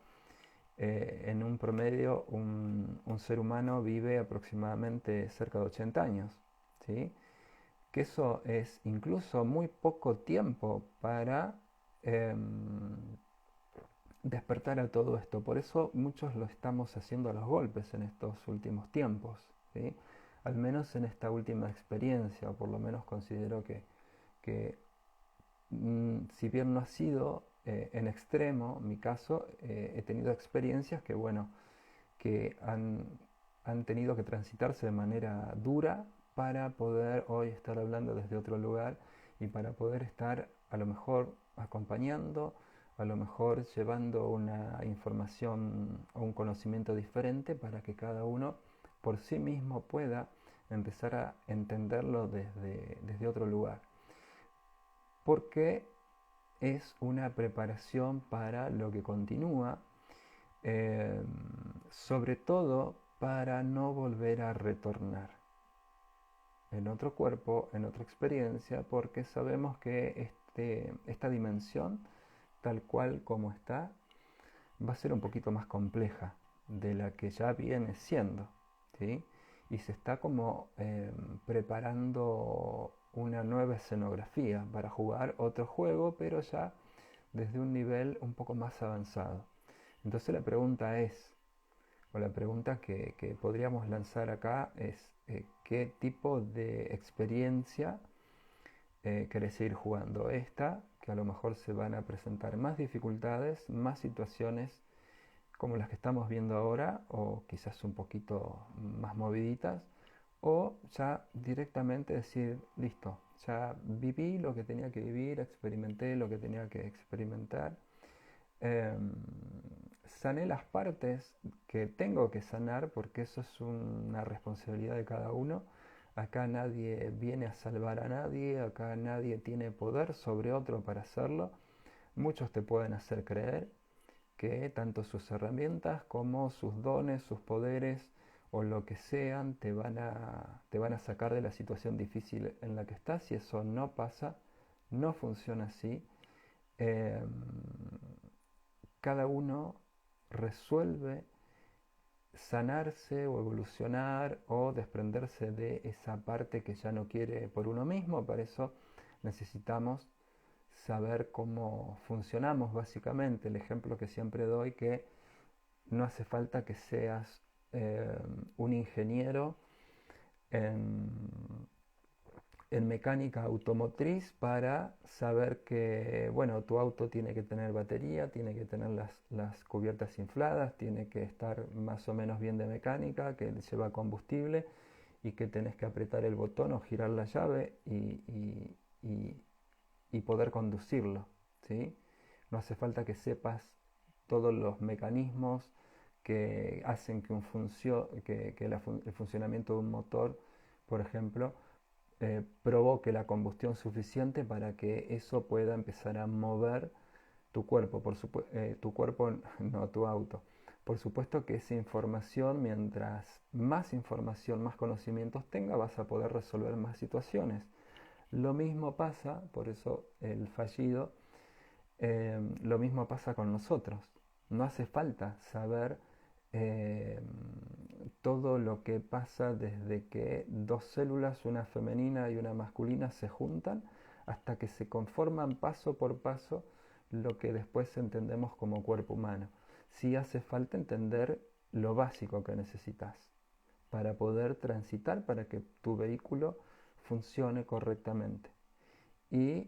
en un promedio un ser humano vive aproximadamente cerca de 80 años, ¿sí? Que eso es incluso muy poco tiempo para em, despertar a todo esto. Por eso muchos lo estamos haciendo a los golpes en estos últimos tiempos, ¿sí? Al menos en esta última experiencia, o por lo menos considero que si bien no ha sido en extremo mi caso, he tenido experiencias que, bueno, que han tenido que transitarse de manera dura para poder hoy estar hablando desde otro lugar y para poder estar a lo mejor acompañando, a lo mejor llevando una información o un conocimiento diferente para que cada uno por sí mismo pueda empezar a entenderlo desde otro lugar. Porque es una preparación para lo que continúa, eh, sobre todo para no volver a retornar en otro cuerpo, en otra experiencia, porque sabemos que esta dimensión, tal cual como está, va a ser un poquito más compleja de la que ya viene siendo, ¿sí? Y se está como preparando una nueva escenografía para jugar otro juego, pero ya desde un nivel un poco más avanzado. Entonces la pregunta es, o la pregunta que podríamos lanzar acá es, ¿qué tipo de experiencia querés seguir jugando? Esta, que a lo mejor se van a presentar más dificultades, más situaciones como las que estamos viendo ahora, o quizás un poquito más moviditas, o ya directamente decir, listo, ya viví lo que tenía que vivir, experimenté lo que tenía que experimentar, em, sané las partes que tengo que sanar, porque eso es una responsabilidad de cada uno. Acá nadie viene a salvar a nadie, acá nadie tiene poder sobre otro para hacerlo. Muchos te pueden hacer creer que tanto sus herramientas como sus dones, sus poderes o lo que sean te van a sacar de la situación difícil en la que estás, y eso no pasa, no funciona así. Em, Cada uno resuelve sanarse o evolucionar o desprenderse de esa parte que ya no quiere por uno mismo. Para eso necesitamos saber cómo funcionamos básicamente. El ejemplo que siempre doy, que no hace falta que seas eh, un ingeniero en, en mecánica automotriz para saber que, bueno, tu auto tiene que tener batería, tiene que tener las cubiertas infladas, tiene que estar más o menos bien de mecánica, que lleva combustible y que tenés que apretar el botón o girar la llave y poder conducirlo, ¿sí? No hace falta que sepas todos los mecanismos que hacen que el funcionamiento de un motor, por ejemplo, provoque la combustión suficiente para que eso pueda empezar a mover tu cuerpo, tu cuerpo, no tu auto. Por supuesto que esa información, mientras más información, más conocimientos tenga, vas a poder resolver más situaciones. Lo mismo pasa, por eso el fallido, lo mismo pasa con nosotros. No hace falta saber eh, todo lo que pasa desde que dos células, una femenina y una masculina, se juntan hasta que se conforman paso por paso lo que después entendemos como cuerpo humano. Sí hace falta entender lo básico que necesitas para poder transitar, para que tu vehículo funcione correctamente. Y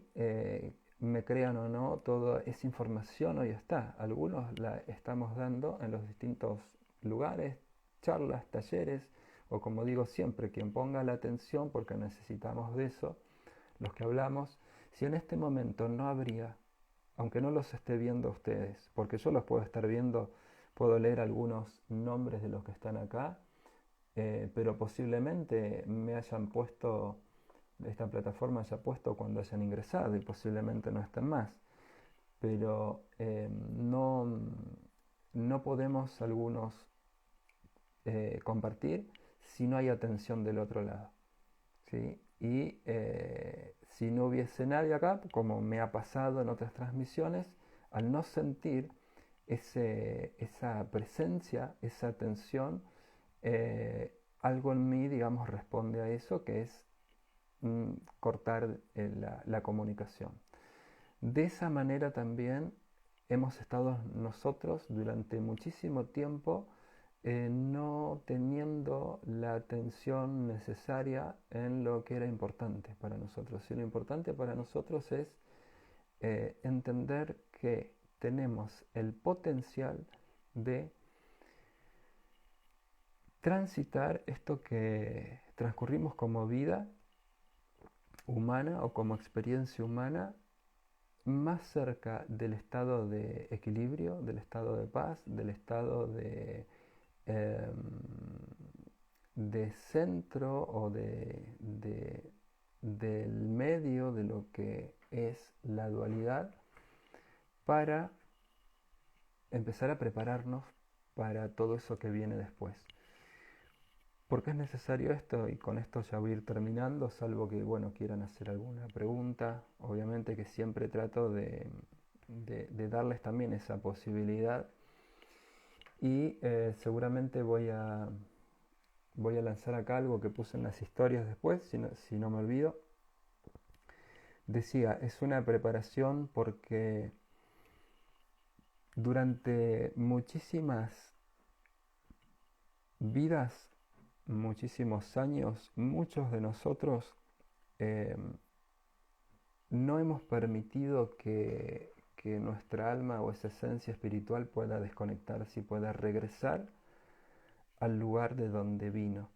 me crean o no, toda esa información hoy está. Algunos la estamos dando en los distintos lugares, charlas, talleres, o como digo siempre, quien ponga la atención, porque necesitamos de eso, los que hablamos. Si en este momento no habría, aunque no los esté viendo a ustedes, porque yo los puedo estar viendo, puedo leer algunos nombres de los que están acá, pero posiblemente me hayan puesto, esta plataforma haya puesto cuando hayan ingresado y posiblemente no estén más. Pero no podemos algunos compartir si no hay atención del otro lado, ¿sí? Y si no hubiese nadie acá, como me ha pasado en otras transmisiones, al no sentir esa presencia, esa atención, algo en mí, digamos, responde a eso, que es cortar la comunicación. De esa manera también hemos estado nosotros durante muchísimo tiempo no teniendo la atención necesaria en lo que era importante para nosotros. Y lo importante para nosotros es entender que tenemos el potencial de transitar esto que transcurrimos como vida humana o como experiencia humana más cerca del estado de equilibrio, del estado de paz, del estado eh, de centro o del medio de lo que es la dualidad, para empezar a prepararnos para todo eso que viene después. ¿Por qué es necesario esto? Y con esto ya voy a ir terminando, salvo que quieran hacer alguna pregunta. Obviamente que siempre trato de darles también esa posibilidad. Y seguramente voy a lanzar acá algo que puse en las historias después, si no me olvido. Decía, es una preparación porque durante muchísimas vidas, muchísimos años, muchos de nosotros eh, no hemos permitido que nuestra alma o esa esencia espiritual pueda desconectarse y pueda regresar al lugar de donde vino.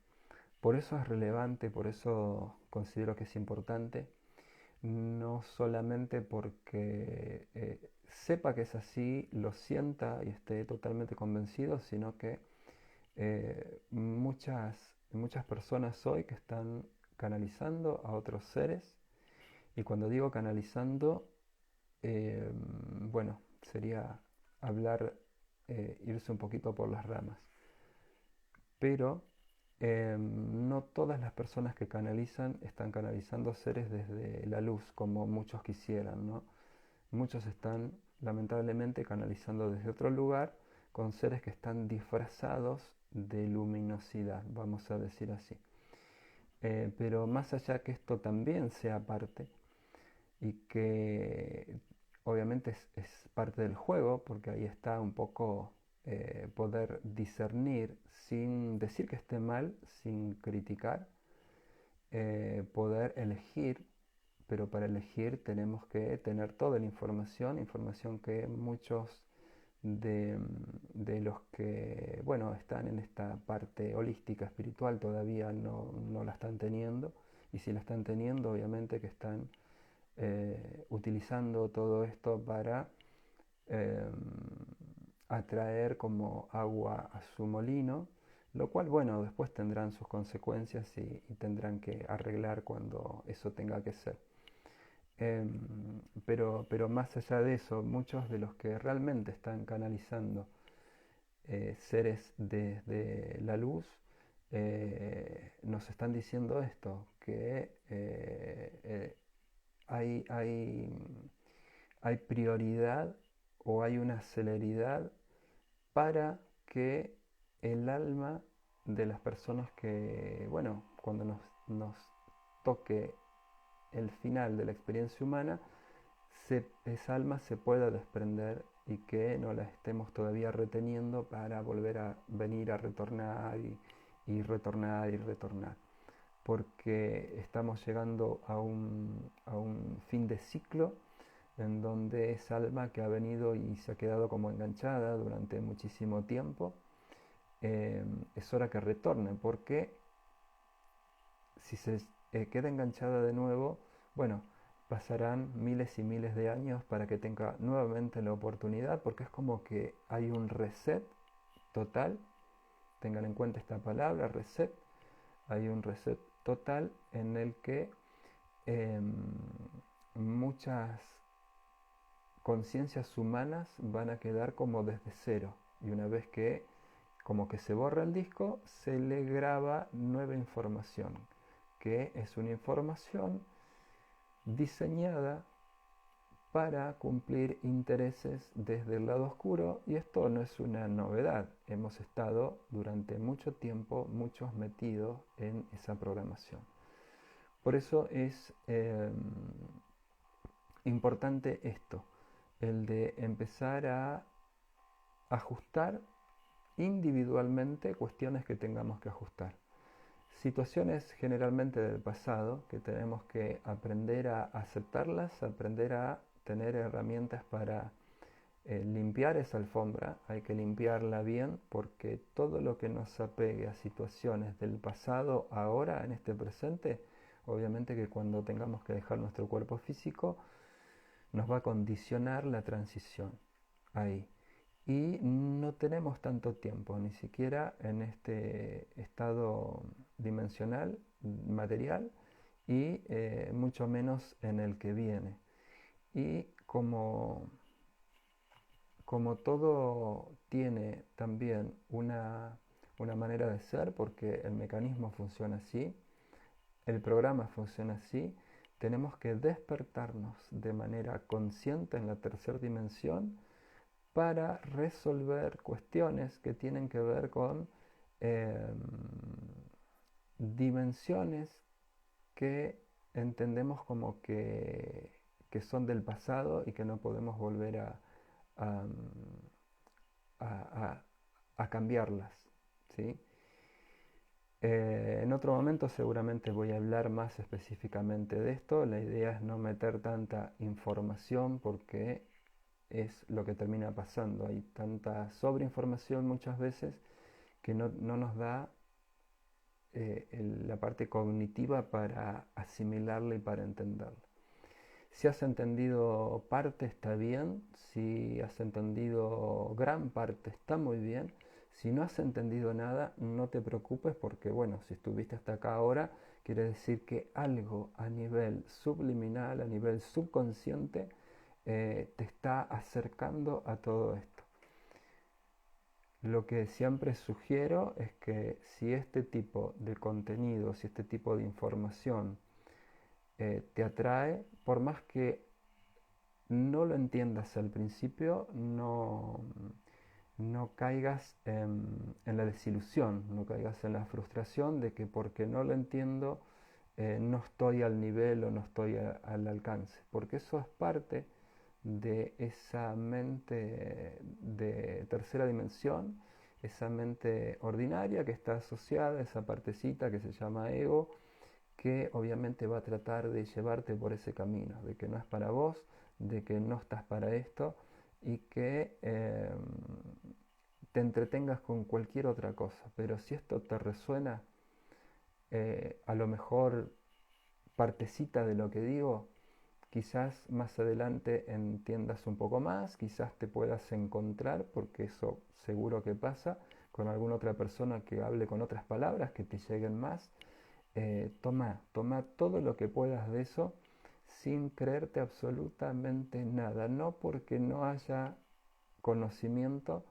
Por eso es relevante, por eso considero que es importante, no solamente porque sepa que es así, lo sienta y esté totalmente convencido, sino que muchas personas hoy que están canalizando a otros seres, y cuando digo canalizando, eh, sería hablar, irse un poquito por las ramas, pero no todas las personas que canalizan están canalizando seres desde la luz como muchos quisieran, ¿no? Muchos están lamentablemente canalizando desde otro lugar con seres que están disfrazados de luminosidad, vamos a decir así. Pero más allá que esto también sea parte y que obviamente es parte del juego, porque ahí está un poco poder discernir sin decir que esté mal, sin criticar, poder elegir, pero para elegir tenemos que tener toda la información que muchos de los que están en esta parte holística espiritual todavía no la están teniendo, y si la están teniendo obviamente que están utilizando todo esto para eh, atraer como agua a su molino, lo cual después tendrán sus consecuencias y tendrán que arreglar cuando eso tenga que ser. Pero más allá de eso, muchos de los que realmente están canalizando seres desde la luz nos están diciendo esto, que hay, hay, hay prioridad o hay una celeridad para que el alma de las personas que, cuando nos toque el final de la experiencia humana, esa alma se pueda desprender y que no la estemos todavía reteniendo para volver a venir a retornar y retornar y retornar. Porque estamos llegando a un fin de ciclo en donde esa alma que ha venido y se ha quedado como enganchada durante muchísimo tiempo, es hora que retorne, porque si se queda enganchada de nuevo, pasarán miles y miles de años para que tenga nuevamente la oportunidad, porque es como que hay un reset total. Tengan en cuenta esta palabra, reset. Hay un reset total en el que muchas conciencias humanas van a quedar como desde cero, y una vez que como que se borra el disco, se le graba nueva información, que es una información diseñada para cumplir intereses desde el lado oscuro, y esto no es una novedad. Hemos estado durante mucho tiempo muchos metidos en esa programación. Por eso es importante esto, el de empezar a ajustar individualmente cuestiones que tengamos que ajustar. Situaciones generalmente del pasado que tenemos que aprender a aceptarlas, aprender a tener herramientas para limpiar esa alfombra. Hay que limpiarla bien, porque todo lo que nos apegue a situaciones del pasado ahora, en este presente, obviamente que cuando tengamos que dejar nuestro cuerpo físico, nos va a condicionar la transición ahí. Y no tenemos tanto tiempo, ni siquiera en este estado dimensional, material, y mucho menos en el que viene. Y como todo tiene también una manera de ser, porque el mecanismo funciona así, el programa funciona así, tenemos que despertarnos de manera consciente en la tercera dimensión para resolver cuestiones que tienen que ver con dimensiones que entendemos como que son del pasado y que no podemos volver a, a- a cambiarlas, ¿sí? En otro momento seguramente voy a hablar más específicamente de esto. La idea es no meter tanta información, porque es lo que termina pasando. Hay tanta sobreinformación muchas veces que no nos da la parte cognitiva para asimilarla y para entenderla. Si has entendido parte, está bien. Si has entendido gran parte, está muy bien. Si no has entendido nada, no te preocupes, porque bueno, si estuviste hasta acá ahora, quiere decir que algo a nivel subliminal, a nivel subconsciente, te está acercando a todo esto. Lo que siempre sugiero es que si este tipo de contenido, si este tipo de información te atrae, por más que no lo entiendas al principio, no caigas en la desilusión, no caigas en la frustración de que porque no lo entiendo no estoy al nivel o no estoy al alcance, porque eso es parte de esa mente de tercera dimensión, esa mente ordinaria que está asociada a esa partecita que se llama ego, que obviamente va a tratar de llevarte por ese camino, de que no es para vos, de que no estás para esto, y que te entretengas con cualquier otra cosa. Pero si esto te resuena, a lo mejor partecita de lo que digo, quizás más adelante entiendas un poco más, quizás te puedas encontrar, porque eso seguro que pasa, con alguna otra persona que hable con otras palabras que te lleguen más. Toma todo lo que puedas de eso, sin creerte absolutamente nada, no porque no haya conocimiento,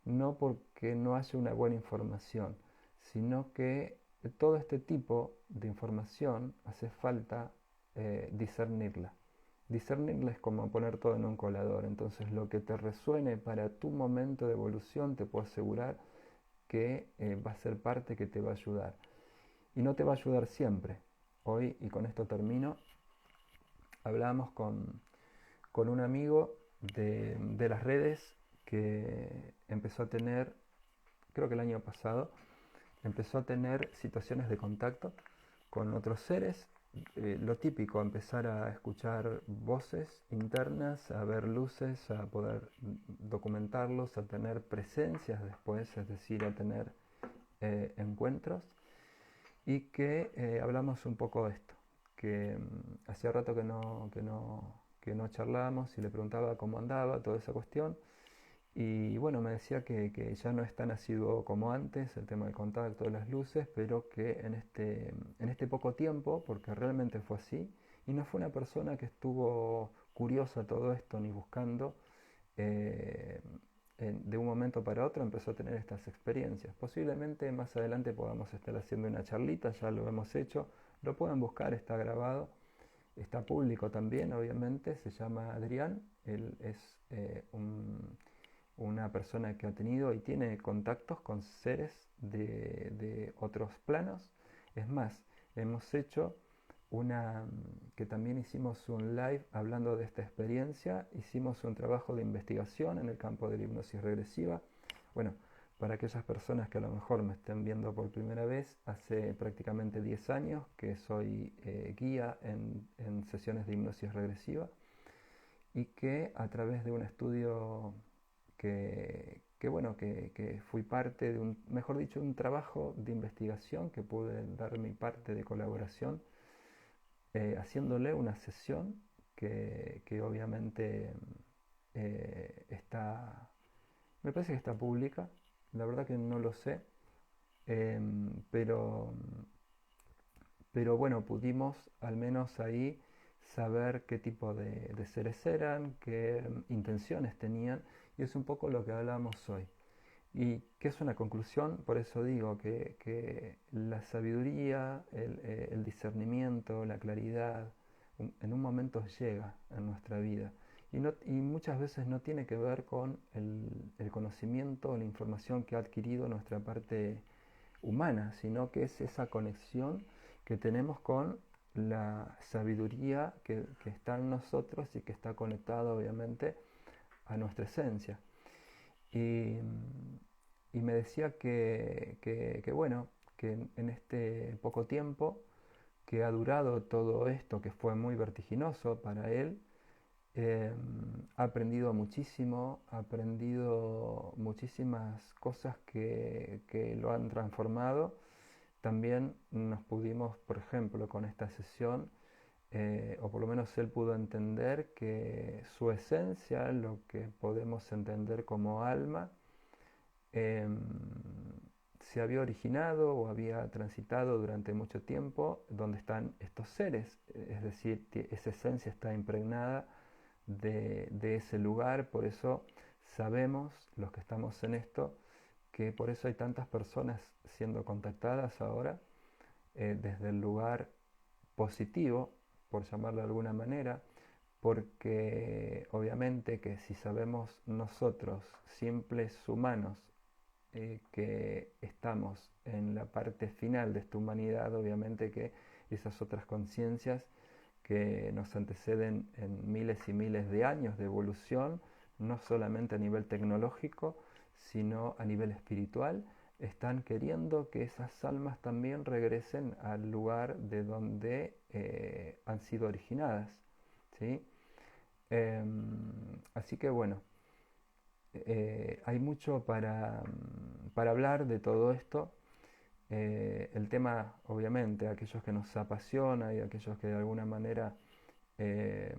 no porque no haya una buena información, sino que todo este tipo de información hace falta discernirla. Discernirla es como poner todo en un colador. Entonces, lo que te resuene para tu momento de evolución, te puedo asegurar que va a ser parte que te va a ayudar. Y no te va a ayudar siempre. Hoy, y con esto termino, hablábamos con un amigo de las redes, que empezó a tener, creo que el año pasado, empezó a tener situaciones de contacto con otros seres. Lo típico, empezar a escuchar voces internas, a ver luces, a poder documentarlos, a tener presencias después, es decir, a tener encuentros. Y que hablamos un poco de esto, que hacía rato que no charlábamos, y le preguntaba cómo andaba toda esa cuestión. Y bueno, me decía que ya no es tan asiduo como antes el tema del contacto, de las luces, pero que en este poco tiempo, porque realmente fue así, y no fue una persona que estuvo curiosa a todo esto ni buscando, eh, de un momento para otro empezó a tener estas experiencias. Posiblemente más adelante podamos estar haciendo una charlita, ya lo hemos hecho, lo pueden buscar, está grabado, está público también, obviamente, se llama Adrián, él es una persona que ha tenido y tiene contactos con seres de otros planos. Es más, hemos hecho que también hicimos un live hablando de esta experiencia, hicimos un trabajo de investigación en el campo de la hipnosis regresiva. Bueno, para aquellas personas que a lo mejor me estén viendo por primera vez, hace prácticamente 10 años que soy guía en sesiones de hipnosis regresiva y que a través de un estudio que fui parte de mejor dicho, un trabajo de investigación que pude dar mi parte de colaboración, haciéndole una sesión que obviamente me parece que está pública, la verdad que no lo sé, pero, pero bueno, pudimos al menos ahí saber qué tipo de seres eran, qué intenciones tenían, y es un poco lo que hablamos hoy. Y que es una conclusión, por eso digo que la sabiduría, el discernimiento, la claridad, en un momento llega en nuestra vida. Y muchas veces no tiene que ver con el conocimiento, la información que ha adquirido nuestra parte humana, sino que es esa conexión que tenemos con la sabiduría que está en nosotros y que está conectada obviamente a nuestra esencia. Y, y me decía bueno, que en este poco tiempo que ha durado todo esto, que fue muy vertiginoso para él, ha aprendido muchísimo, ha aprendido muchísimas cosas que lo han transformado. También nos pudimos, por ejemplo, con esta sesión, o por lo menos él pudo entender que su esencia, lo que podemos entender como alma, em, se había originado o había transitado durante mucho tiempo donde están estos seres, es decir, esa esencia está impregnada de ese lugar, por eso sabemos, los que estamos en esto, que por eso hay tantas personas siendo contactadas ahora desde el lugar positivo, por llamarlo de alguna manera, porque obviamente que si sabemos nosotros, simples humanos, que estamos en la parte final de esta humanidad, obviamente que esas otras conciencias que nos anteceden en miles y miles de años de evolución, no solamente a nivel tecnológico, sino a nivel espiritual, están queriendo que esas almas también regresen al lugar de donde han sido originadas, ¿sí? Así que bueno, hay mucho para hablar de todo esto. El tema, obviamente, aquellos que nos apasiona y aquellos que de alguna manera eh,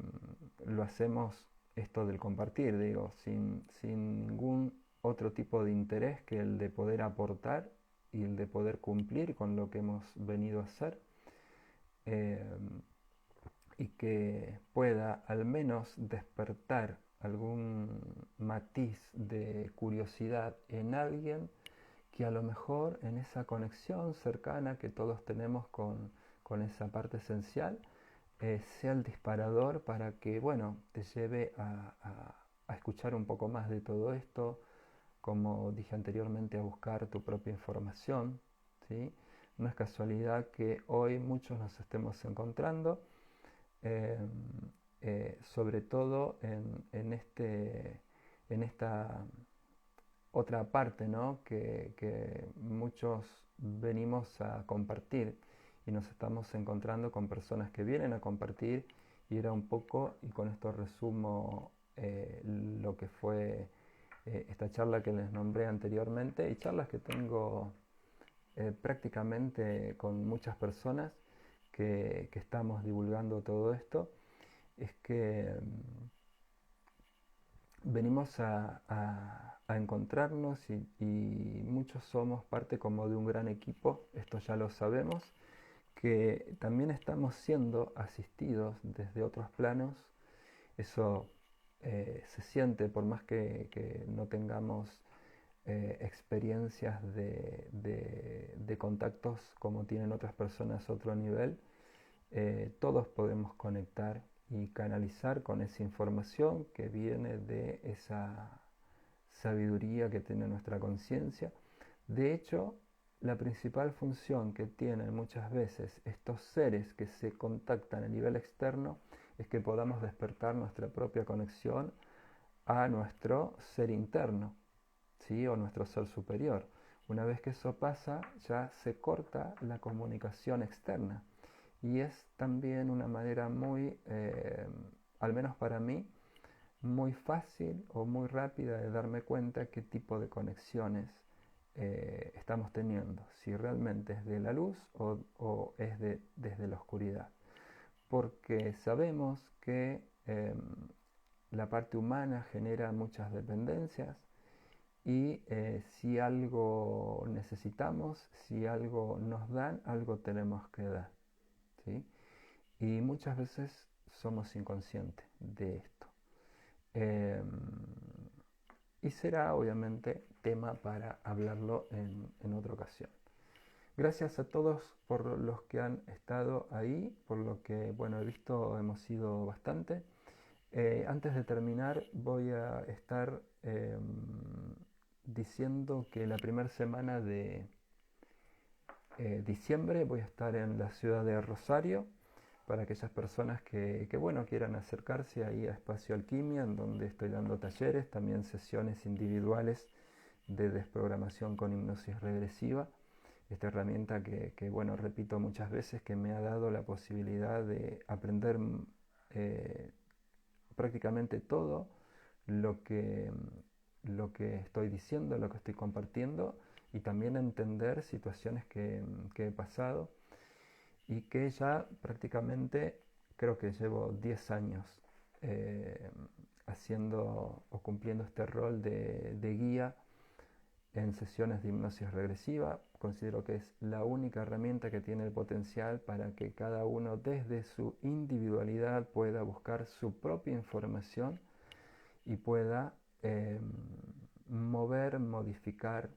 lo hacemos esto del compartir, digo, sin ningún otro tipo de interés que el de poder aportar y el de poder cumplir con lo que hemos venido a hacer, eh, y que pueda al menos despertar algún matiz de curiosidad en alguien que a lo mejor en esa conexión cercana que todos tenemos con esa parte esencial, sea el disparador para que, bueno, te lleve a escuchar un poco más de todo esto, como dije anteriormente, a buscar tu propia información, ¿sí? No es casualidad que hoy muchos nos estemos encontrando, eh, sobre todo en esta otra parte, ¿no? que muchos venimos a compartir y nos estamos encontrando con personas que vienen a compartir, y era un poco, y con esto resumo lo que fue esta charla que les nombré anteriormente, y charlas que tengo prácticamente con muchas personas que estamos divulgando todo esto, es que venimos a encontrarnos y muchos somos parte como de un gran equipo, esto ya lo sabemos, que también estamos siendo asistidos desde otros planos. Eso se siente, por más que no tengamos experiencias de contactos como tienen otras personas a otro nivel, todos podemos conectar y canalizar con esa información que viene de esa sabiduría que tiene nuestra conciencia. De hecho, la principal función que tienen muchas veces estos seres que se contactan a nivel externo es que podamos despertar nuestra propia conexión a nuestro ser interno, ¿sí? O nuestro ser superior. Una vez que eso pasa, ya se corta la comunicación externa. Y es también una manera muy, al menos para mí, muy fácil o muy rápida de darme cuenta qué tipo de conexiones estamos teniendo, si realmente es de la luz o es desde la oscuridad. Porque sabemos que la parte humana genera muchas dependencias y si algo necesitamos, si algo nos dan, algo tenemos que dar, ¿sí? Y muchas veces somos inconscientes de esto. Eh, y será obviamente tema para hablarlo en otra ocasión. Gracias a todos por los que han estado ahí, por lo que, bueno, he visto, hemos sido bastante. Antes de terminar, voy a estar diciendo que la primera semana de diciembre voy a estar en la ciudad de Rosario para aquellas personas que, bueno, quieran acercarse ahí a Espacio Alquimia, en donde estoy dando talleres, también sesiones individuales de desprogramación con hipnosis regresiva. Esta herramienta que, bueno, repito muchas veces, que me ha dado la posibilidad de aprender prácticamente todo lo que, lo que estoy diciendo, lo que estoy compartiendo, y también entender situaciones que he pasado y que ya prácticamente creo que llevo 10 años eh, haciendo o cumpliendo este rol de guía en sesiones de hipnosis regresiva. Considero que es la única herramienta que tiene el potencial para que cada uno desde su individualidad pueda buscar su propia información y pueda mover, modificar,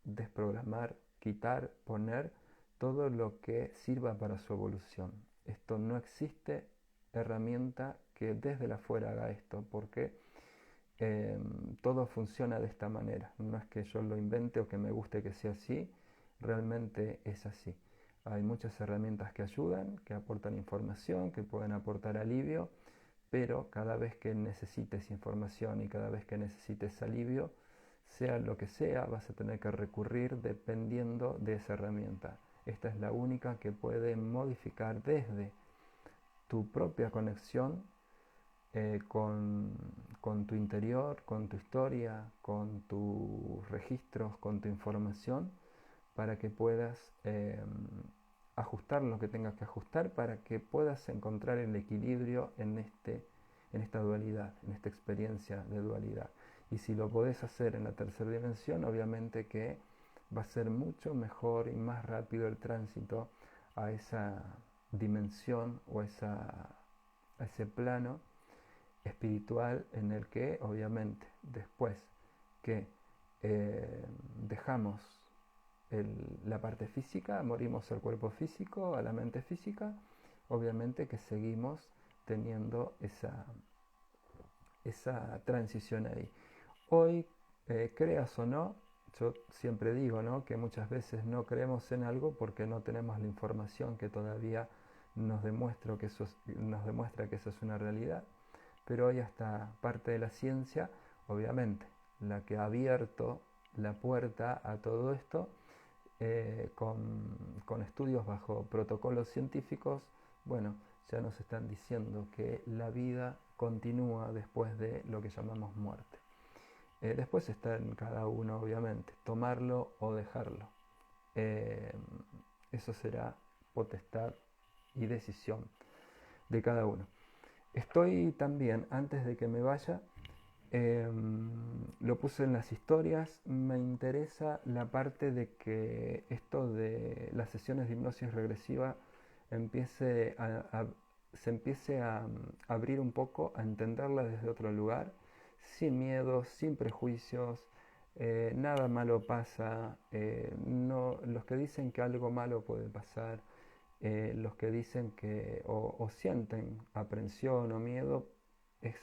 desprogramar, quitar, poner todo lo que sirva para su evolución. Esto no existe herramienta que desde la afuera haga esto, porque todo funciona de esta manera. No es que yo lo invente o que me guste que sea así, realmente es así. Hay muchas herramientas que ayudan, que aportan información, que pueden aportar alivio, pero cada vez que necesites información y cada vez que necesites alivio, sea lo que sea, vas a tener que recurrir dependiendo de esa herramienta. Esta es la única que puede modificar desde tu propia conexión con tu interior, con tu historia, con tus registros, con tu información, para que puedas ajustar lo que tengas que ajustar, para que puedas encontrar el equilibrio en esta dualidad, en esta experiencia de dualidad. Y si lo podés hacer en la tercera dimensión, obviamente que va a ser mucho mejor y más rápido el tránsito a esa dimensión o a ese plano espiritual en el que obviamente después que dejamos la parte física, morimos al cuerpo físico, a la mente física, obviamente que seguimos teniendo esa transición ahí. Hoy, creas o no, yo siempre digo, ¿no?, que muchas veces no creemos en algo porque no tenemos la información que todavía nos demuestra que eso es una realidad. Pero hoy hasta parte de la ciencia, obviamente, la que ha abierto la puerta a todo esto, con estudios bajo protocolos científicos, bueno, ya nos están diciendo que la vida continúa después de lo que llamamos muerte. Después está en cada uno, obviamente, tomarlo o dejarlo. Eso será potestad y decisión de cada uno. Estoy también, antes de que me vaya, lo puse en las historias, me interesa la parte de que esto de las sesiones de hipnosis regresiva empiece se empiece a abrir un poco, a entenderla desde otro lugar, sin miedos, sin prejuicios. Nada malo pasa. No, los que dicen que algo malo puede pasar, los que dicen que o sienten aprensión o miedo, es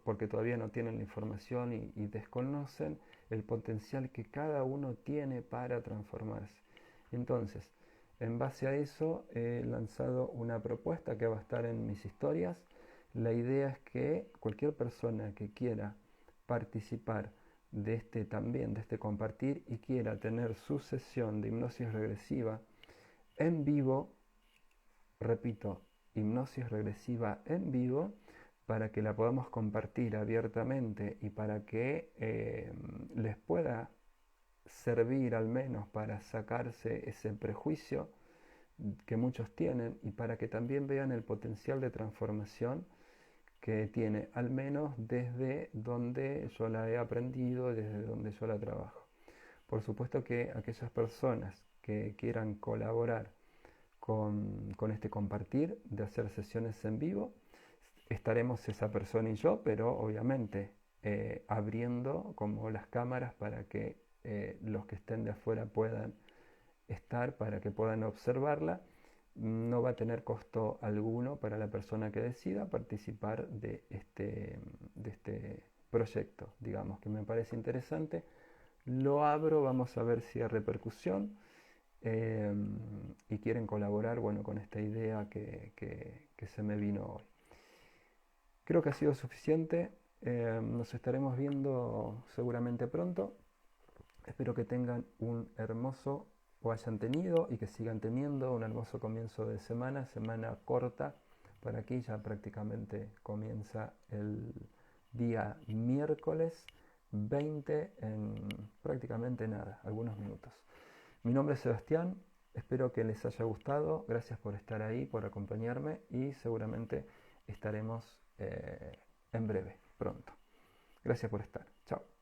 porque todavía no tienen la información y desconocen el potencial que cada uno tiene para transformarse. Entonces, en base a eso he lanzado una propuesta que va a estar en mis historias. La idea es que cualquier persona que quiera participar de este también, de este compartir, y quiera tener su sesión de hipnosis regresiva en vivo, repito, hipnosis regresiva en vivo, para que la podamos compartir abiertamente y para que les pueda servir al menos para sacarse ese prejuicio que muchos tienen y para que también vean el potencial de transformación que tiene, al menos desde donde yo la he aprendido, desde donde yo la trabajo. Por supuesto que aquellas personas que quieran colaborar con este compartir, de hacer sesiones en vivo, estaremos esa persona y yo, pero obviamente abriendo como las cámaras para que los que estén de afuera puedan estar, para que puedan observarla. No va a tener costo alguno para la persona que decida participar de este proyecto, digamos, que me parece interesante. Lo abro, vamos a ver si hay repercusión eh, y quieren colaborar, bueno, con esta idea que se me vino hoy. Creo que ha sido suficiente. Nos estaremos viendo seguramente pronto. Espero que tengan un hermoso, o hayan tenido y que sigan teniendo un hermoso comienzo de semana, semana corta. Para aquí ya prácticamente comienza el día miércoles 20 en prácticamente nada, algunos minutos. Mi nombre es Sebastián, espero que les haya gustado, gracias por estar ahí, por acompañarme y seguramente estaremos en breve, pronto. Gracias por estar, chao.